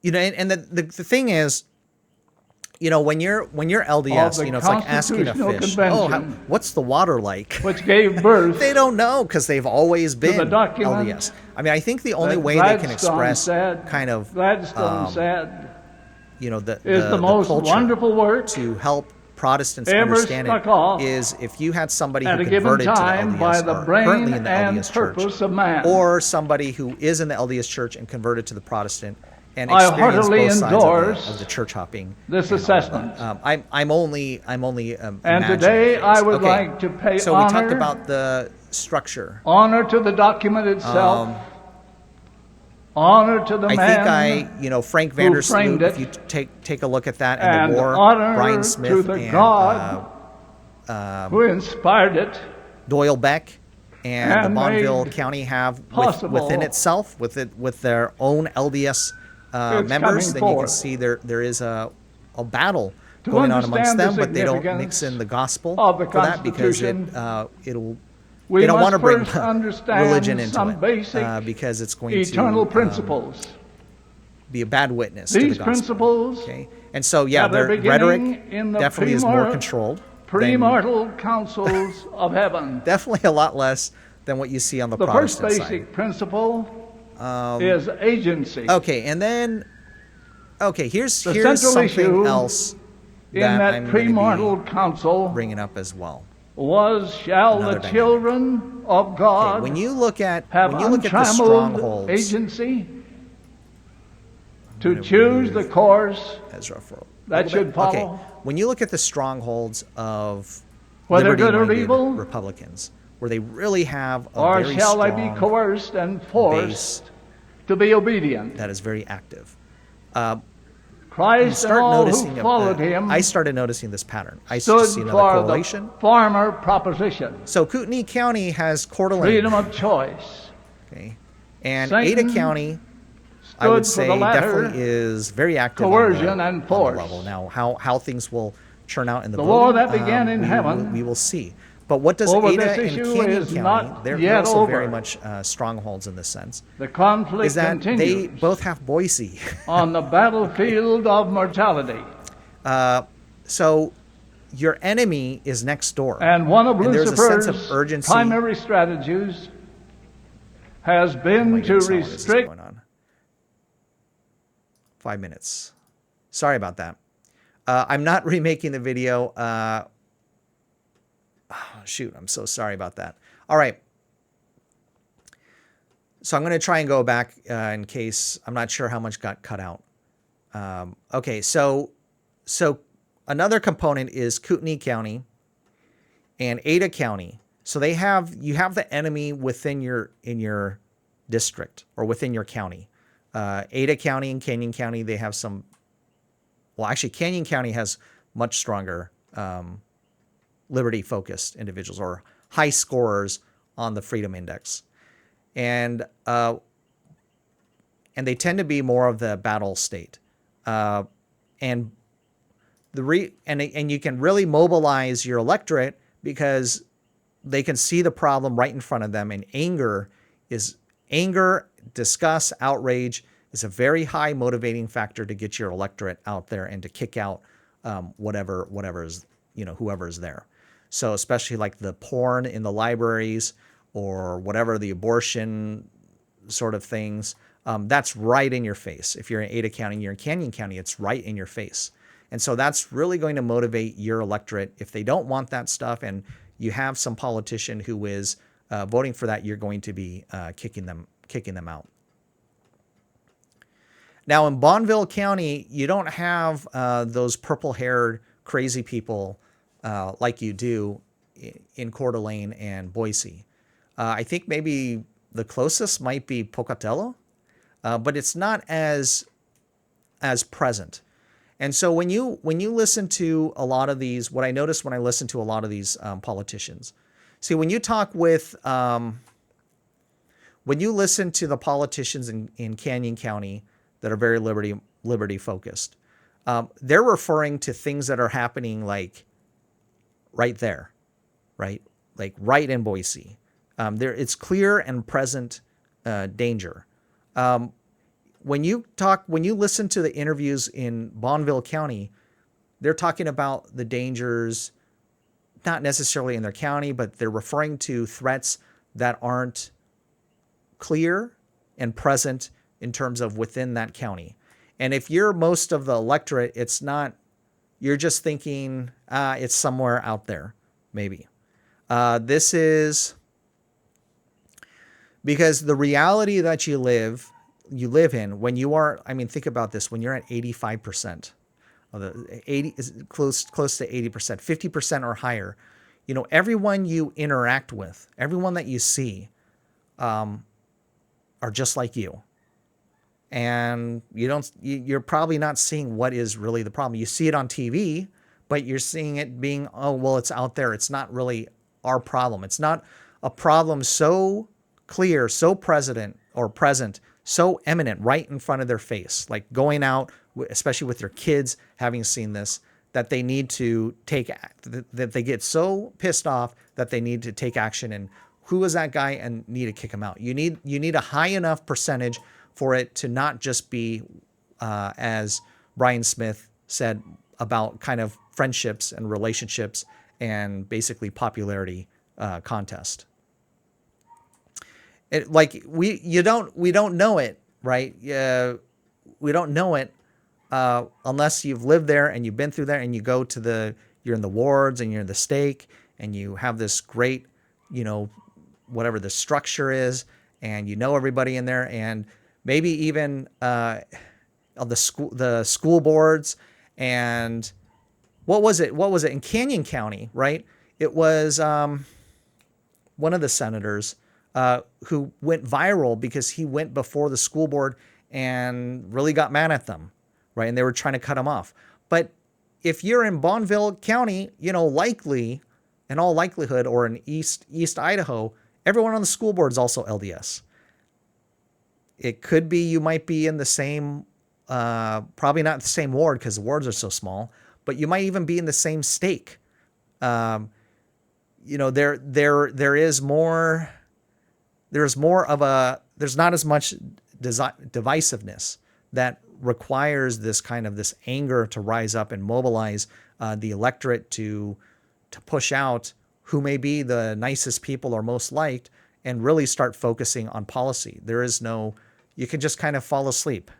and the thing is, when you're LDS, it's like asking a fish, what's the water like? Which gave birth. They don't know, because they've always been LDS. I mean, I think the only way they can express kind of, Gladstone said, the most culture wonderful work to help Protestants understand it is if you had somebody who converted to the LDS, or currently in the LDS church, or somebody who is in the LDS church and converted to the Protestant, and experience both sides of the church hopping. This assessment. I'm only and today I would like to pay so honor. We talked about the structure. Honor to the document itself. Honor to the man. I think Frank VanderSloot, if you take a look at that in the war, Bryan Smith to the and God who inspired it. Doyle Beck and the Bonneville County have within itself, with their own LDS members, then you can see there is a battle going on amongst them, but they don't mix in the gospel for that, because they don't want to bring religion into it, because it's going eternal to principles. Be a bad witness to the These gospel. Principles, okay, and so their rhetoric definitely is more controlled. Premortal councils of heaven. Definitely a lot less than what you see on the first Protestant side. basic principle is agency. Okay, and then here's central something issue else in that that I'm going to premortal be council bringing up as well. was, shall Another the dynamic. children of God When you look at have the untrammeled strongholds, agency to choose the course Ezra for a that little should bit. follow, Okay, when you look at the strongholds of whether good or liberty-minded evil, Republicans, where they really have a or very shall I strong be coerced and forced to be obedient? that is very active. Christ and all who followed him I started noticing this pattern. I stood see another for correlation. the farmer proposition, So Kootenai County has Coeur d'Alene. freedom of choice. Okay. And Satan Ada County, I would stood for say, the latter, definitely is very active coercion on and the force. level. Now, how things will turn out in the The voting, war that began in heaven we will see. But what does over Ada this and issue Canyon is County, not they're yet also very over. much strongholds in this sense, The conflict is that continues they both have Boise. on the battlefield of mortality. So your enemy is next door. And one of And there's a sense Lucifer's of urgency. primary strategies has been to Goodness, how long is this restrict going on? 5 minutes. Sorry about that. I'm not remaking the video. Shoot, I'm so sorry about that. All right. So I'm going to try and go back in case I'm not sure how much got cut out. Okay, so another component is Kootenai County and Ada County. So you have the enemy within your district or within your county. Ada County and Canyon County, they have some. Well, actually, Canyon County has much stronger liberty-focused individuals or high scorers on the Freedom Index, and they tend to be more of the battle state, and you can really mobilize your electorate because they can see the problem right in front of them, and anger, disgust, outrage is a very high motivating factor to get your electorate out there and to kick out whoever is there. So especially like the porn in the libraries or whatever, the abortion sort of things, that's right in your face. If you're in Ada County, you're in Canyon County, it's right in your face. And so that's really going to motivate your electorate. If they don't want that stuff and you have some politician who is voting for that, you're going to be kicking them out. Now in Bonneville County, you don't have those purple-haired crazy people like you do in Coeur d'Alene and Boise. I think maybe the closest might be Pocatello, but it's not as present. And so when you listen to a lot of these, what I noticed when I listened to a lot of these politicians, see, when you talk with, when you listen to the politicians in Canyon County that are very liberty focused, they're referring to things that are happening like right there, right? Like right in Boise. It's clear and present danger. When you listen to the interviews in Bonneville County, they're talking about the dangers, not necessarily in their county, but they're referring to threats that aren't clear and present in terms of within that county. And if you're most of the electorate, it's not, you're just thinking, it's somewhere out there, maybe. This is because the reality that you live in when you are, I mean, think about this, when you're at 85%, of the 80 is close to 80%, 50% or higher, everyone you interact with, everyone that you see, are just like you. And you're probably not seeing what is really the problem. You see it on TV, but you're seeing it being, oh, well, it's out there. It's not really our problem. It's not a problem so clear, so present, so eminent right in front of their face, like going out, especially with their kids, having seen this, that they need to that they get so pissed off that they need to take action. And who is that guy? And need to kick him out. You need a high enough percentage for it to not just be, as Bryan Smith said, about kind of friendships and relationships and basically popularity contest. We don't know it, right? We don't know it unless you've lived there and you've been through there and you're in the wards and you're in the stake and you have this great, whatever the structure is, and everybody in there, and maybe even of the school boards. And what was it in Canyon County, right? It was one of the senators who went viral because he went before the school board and really got mad at them, right? And they were trying to cut him off. But if you're in Bonneville County, likely, in all likelihood, or in East Idaho, everyone on the school board is also LDS. It could be you might be in the same, probably not the same ward because the wards are so small, but you might even be in the same stake. There is more. There's not as much divisiveness that requires this anger to rise up and mobilize the electorate to push out who may be the nicest people or most liked, and really start focusing on policy. You can just kind of fall asleep.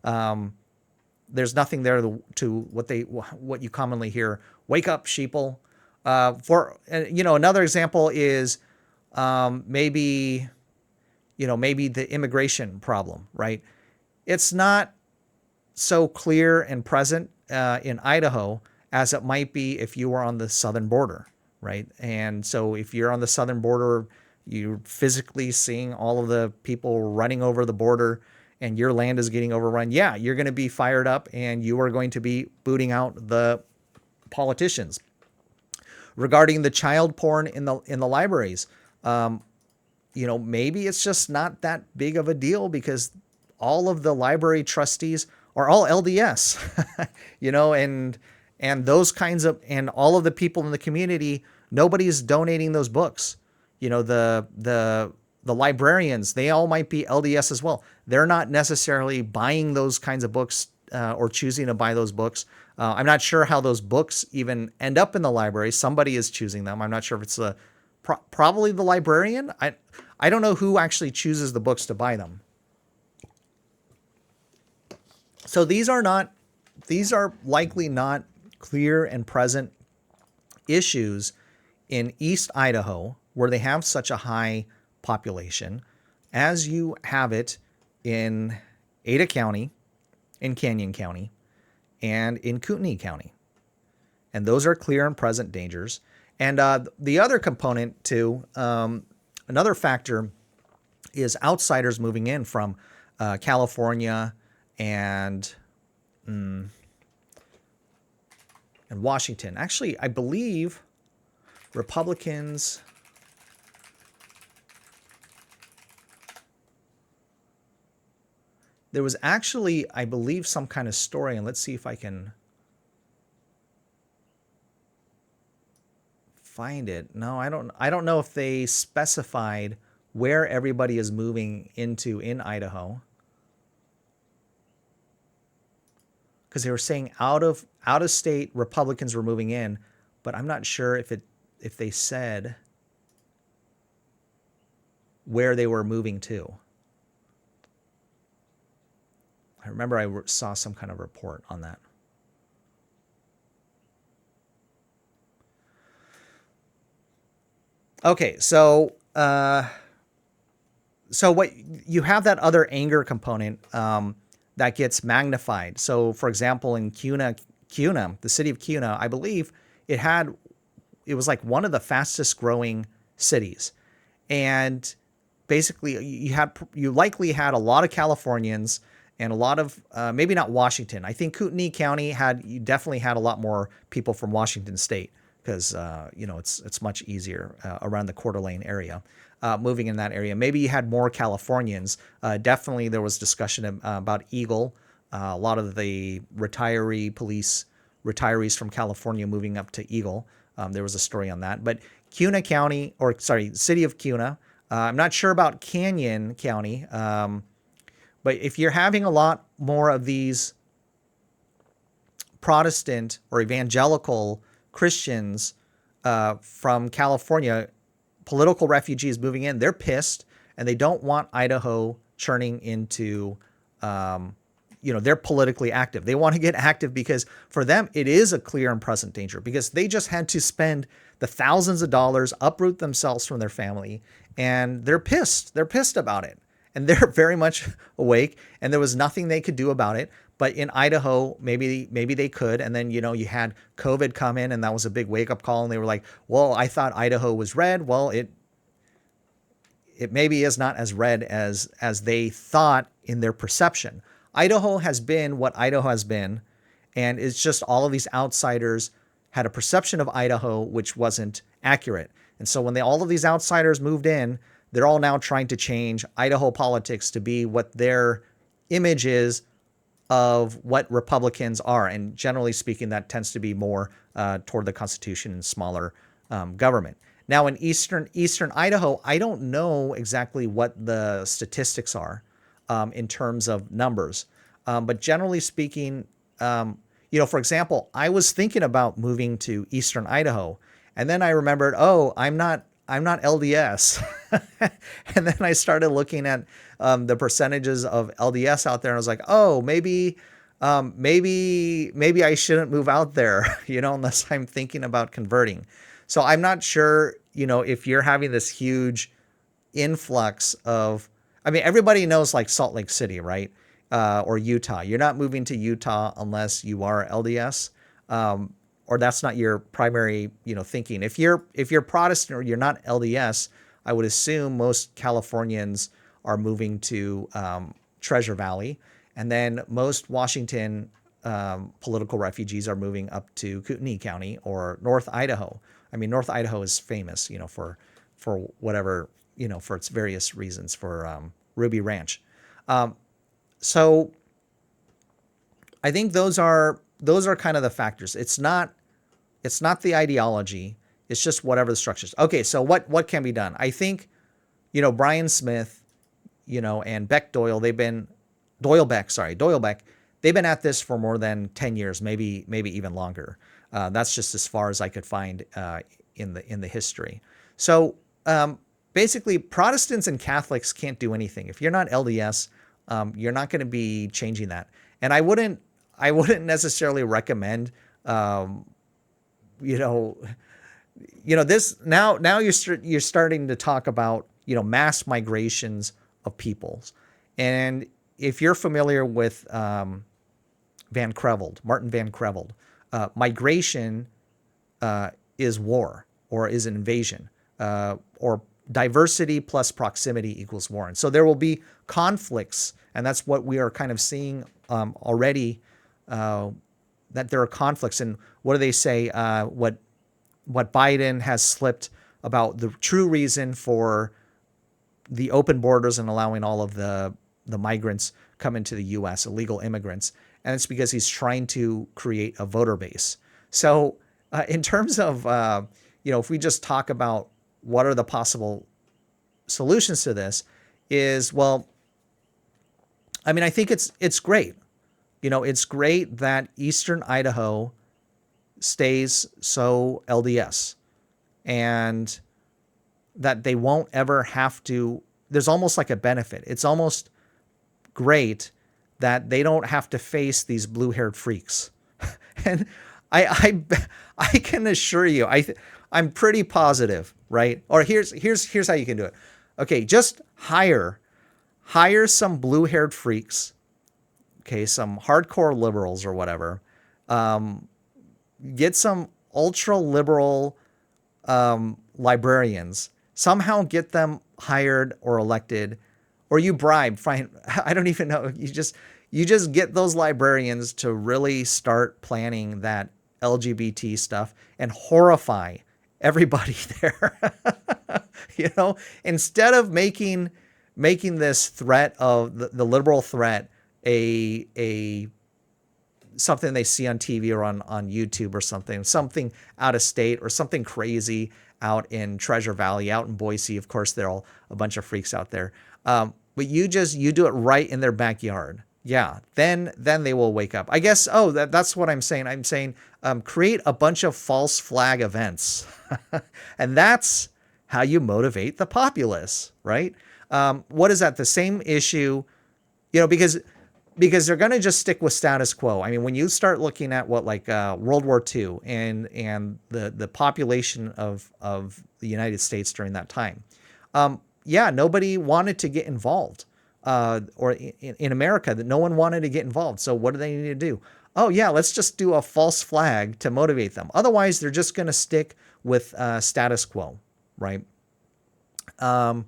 There's nothing there to what you commonly hear. Wake up, sheeple. Another example is maybe the immigration problem, right? It's not so clear and present in Idaho as it might be if you were on the southern border, right? And so if you're on the southern border, you're physically seeing all of the people running over the border and your land is getting overrun. Yeah, you're going to be fired up and you are going to be booting out the politicians. Regarding the child porn in the libraries, maybe it's just not that big of a deal because all of the library trustees are all LDS, and those kinds of, and all of the people in the community, nobody's donating those books. The librarians, they all might be LDS as well. They're not necessarily buying those kinds of books or choosing to buy those books. I'm not sure how those books even end up in the library. Somebody is choosing them. I'm not sure if it's probably the librarian. I don't know who actually chooses the books to buy them. So these are likely not clear and present issues in East Idaho, where they have such a high population, as you have it in Ada County, in Canyon County, and in Kootenai County. And those are clear and present dangers. And the other component too, another factor is outsiders moving in from California and Washington. Actually, I believe Republicans, there was actually, I believe, some kind of story, and let's see if I can find it. No, I don't know if they specified where everybody is moving into in Idaho, because they were saying out of state Republicans were moving in, but I'm not sure if they said where they were moving to. I remember I saw some kind of report on that. Okay, so what you have, that other anger component that gets magnified. So, for example, in Kuna, the city of Kuna, I believe it was like one of the fastest growing cities, and basically you likely had a lot of Californians and a lot of maybe not Washington. I think Kootenai County you definitely had a lot more people from Washington State, because it's much easier around the Coeur d'Alene area, moving in that area. Maybe you had more Californians. Definitely there was discussion about Eagle. A lot of the retirees from California moving up to Eagle. There was a story on that. But City of Kuna. I'm not sure about Canyon County. But if you're having a lot more of these Protestant or evangelical Christians from California, political refugees moving in, they're pissed, and they don't want Idaho churning into, they're politically active. They want to get active because for them, it is a clear and present danger because they just had to spend the thousands of dollars, uproot themselves from their family, and they're pissed. They're pissed about it. And they're very much awake, and there was nothing they could do about it. But in Idaho, maybe they could. And then, you had COVID come in, and that was a big wake-up call. And they were like, well, I thought Idaho was red. Well, it maybe is not as red as they thought in their perception. Idaho has been what Idaho has been, and it's just all of these outsiders had a perception of Idaho which wasn't accurate. And so when all of these outsiders moved in, they're all now trying to change Idaho politics to be what their image is of what Republicans are. And generally speaking, that tends to be more toward the Constitution and smaller government. Now in eastern Idaho, I don't know exactly what the statistics are in terms of numbers. But generally speaking, for example, I was thinking about moving to eastern Idaho, and then I remembered, I'm not LDS. And then I started looking at the percentages of LDS out there, and I was like, maybe I shouldn't move out there, unless I'm thinking about converting. So I'm not sure, if you're having this huge influx of, everybody knows like Salt Lake City, right? Or Utah. You're not moving to Utah unless you are LDS. Or that's not your primary, thinking. If you're Protestant or you're not LDS, I would assume most Californians are moving to Treasure Valley, and then most Washington political refugees are moving up to Kootenai County or North Idaho. North Idaho is famous, for whatever, for its various reasons, for Ruby Ranch. So I think those are kind of the factors. It's not the ideology. It's just whatever the structures. Okay, so what can be done? I think, Bryan Smith, and Beck Doyle, Doyle Beck, they've been at this for more than 10 years, maybe even longer. That's just as far as I could find in the history. So basically, Protestants and Catholics can't do anything. If you're not LDS, you're not going to be changing that. And I wouldn't necessarily recommend, this now you're starting to talk about, mass migrations of peoples. And if you're familiar with Martin Van Creveld, migration is war or is an invasion, or diversity plus proximity equals war. And so there will be conflicts, and that's what we are kind of seeing already, that there are conflicts. And what do they say? What Biden has slipped about the true reason for the open borders and allowing all of the migrants come into the U.S., illegal immigrants, and it's because he's trying to create a voter base. So in terms of, if we just talk about what are the possible solutions to this, I think it's great. It's great that eastern Idaho stays so LDS, and that they won't ever have to. There's almost like a benefit. It's almost great that they don't have to face these blue-haired freaks. And I can assure you, I'm pretty positive, right? Or here's how you can do it. Okay, just hire some blue-haired freaks. Okay, some hardcore liberals or whatever. Get some ultra-liberal librarians. Somehow get them hired or elected, or you bribe. Fine, I don't even know. You just get those librarians to really start planning that LGBT stuff and horrify everybody there. Instead of making this threat of the liberal threat a something they see on TV or on YouTube or something out of state or something crazy out in Treasure Valley, out in Boise. Of course, they're all a bunch of freaks out there. But you do it right in their backyard. Yeah, then they will wake up. I guess, that's what I'm saying. I'm saying create a bunch of false flag events. And that's how you motivate the populace, right? What is that? The same issue, because they're going to just stick with status quo. I mean, when you start looking at what like World War II and the population of the United States during that time, nobody wanted to get involved. Or in America, that no one wanted to get involved. So what do they need to do? Oh yeah, let's just do a false flag to motivate them. Otherwise, they're just going to stick with status quo, right? I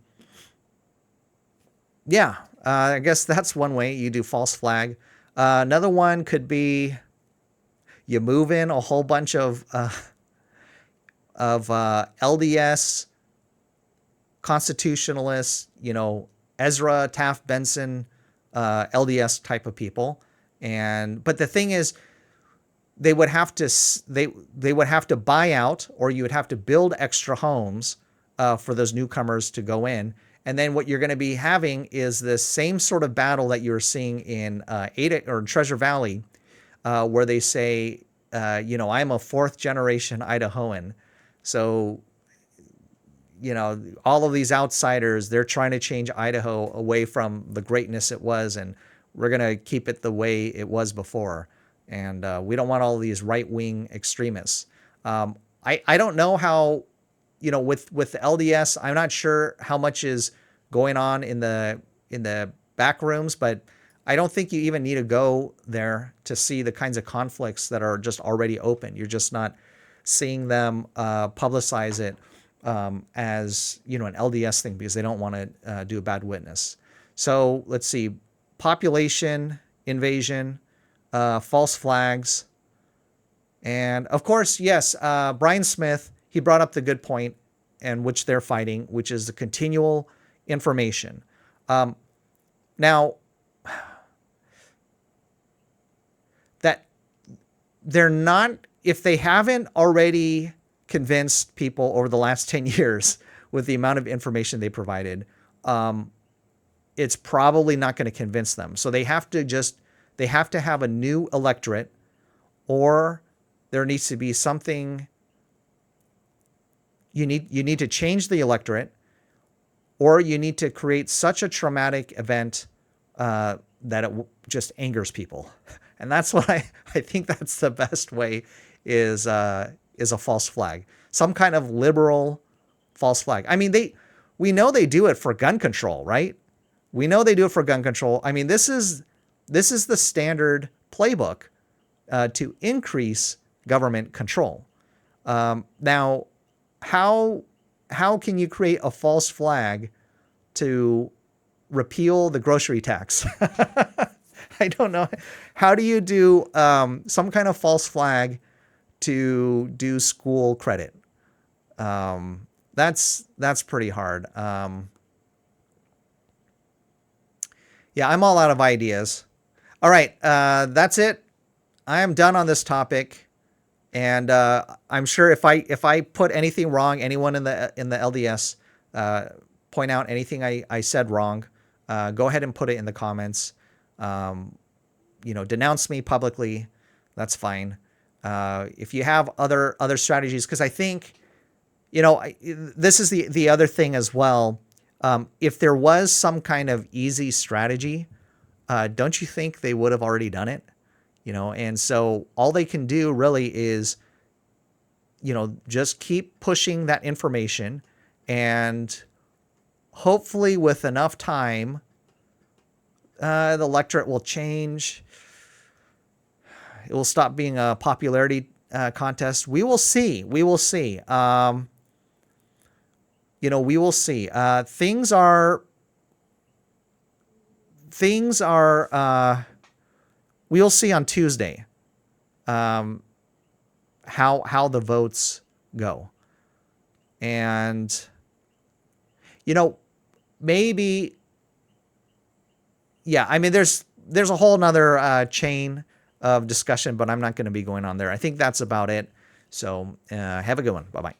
guess that's one way you do false flag. Another one could be you move in a whole bunch of LDS constitutionalists, Ezra, Taft, Benson, LDS type of people. But the thing is, they would have to buy out, or you would have to build extra homes for those newcomers to go in. And then what you're going to be having is this same sort of battle that you're seeing in Ada or Treasure Valley, where they say, I'm a fourth generation Idahoan. So, all of these outsiders, they're trying to change Idaho away from the greatness it was, and we're going to keep it the way it was before. And we don't want all of these right-wing extremists. I don't know how, with the LDS, I'm not sure how much is going on in the back rooms, but I don't think you even need to go there to see the kinds of conflicts that are just already open. You're just not seeing them publicize it as an LDS thing, because they don't want to do a bad witness. So let's see, population invasion, false flags, and of course, yes, Bryan Smith, he brought up the good point, and which they're fighting, which is the continual information. Now, that they're not, if they haven't already convinced people over the last 10 years with the amount of information they provided, it's probably not going to convince them. So they have to have a new electorate, or there needs to be something. You need to change the electorate, or you need to create such a traumatic event that it just angers people. And that's what I think that's the best way is a false flag, some kind of liberal false flag. I mean, we know they do it for gun control, right? We know they do it for gun control. I mean, this is the standard playbook to increase government control. Now, how can you create a false flag to repeal the grocery tax? I don't know. How do you do some kind of false flag to do school credit? That's pretty hard. Yeah, I'm all out of ideas. All right, that's it. I am done on this topic, and I'm sure if I put anything wrong, anyone in the LDS point out anything I said wrong, go ahead and put it in the comments. Denounce me publicly. That's fine. If you have other strategies, because I think, this is the other thing as well. If there was some kind of easy strategy, don't you think they would have already done it? And so all they can do really is, just keep pushing that information, and hopefully with enough time, the electorate will change. It will stop being a popularity contest. We will see. We will see. We will see. Things are. We'll see on Tuesday. How the votes go, and maybe. Yeah, I mean, there's a whole nother chain of discussion, but I'm not going to be going on there. I think that's about it. So have a good one. Bye-bye.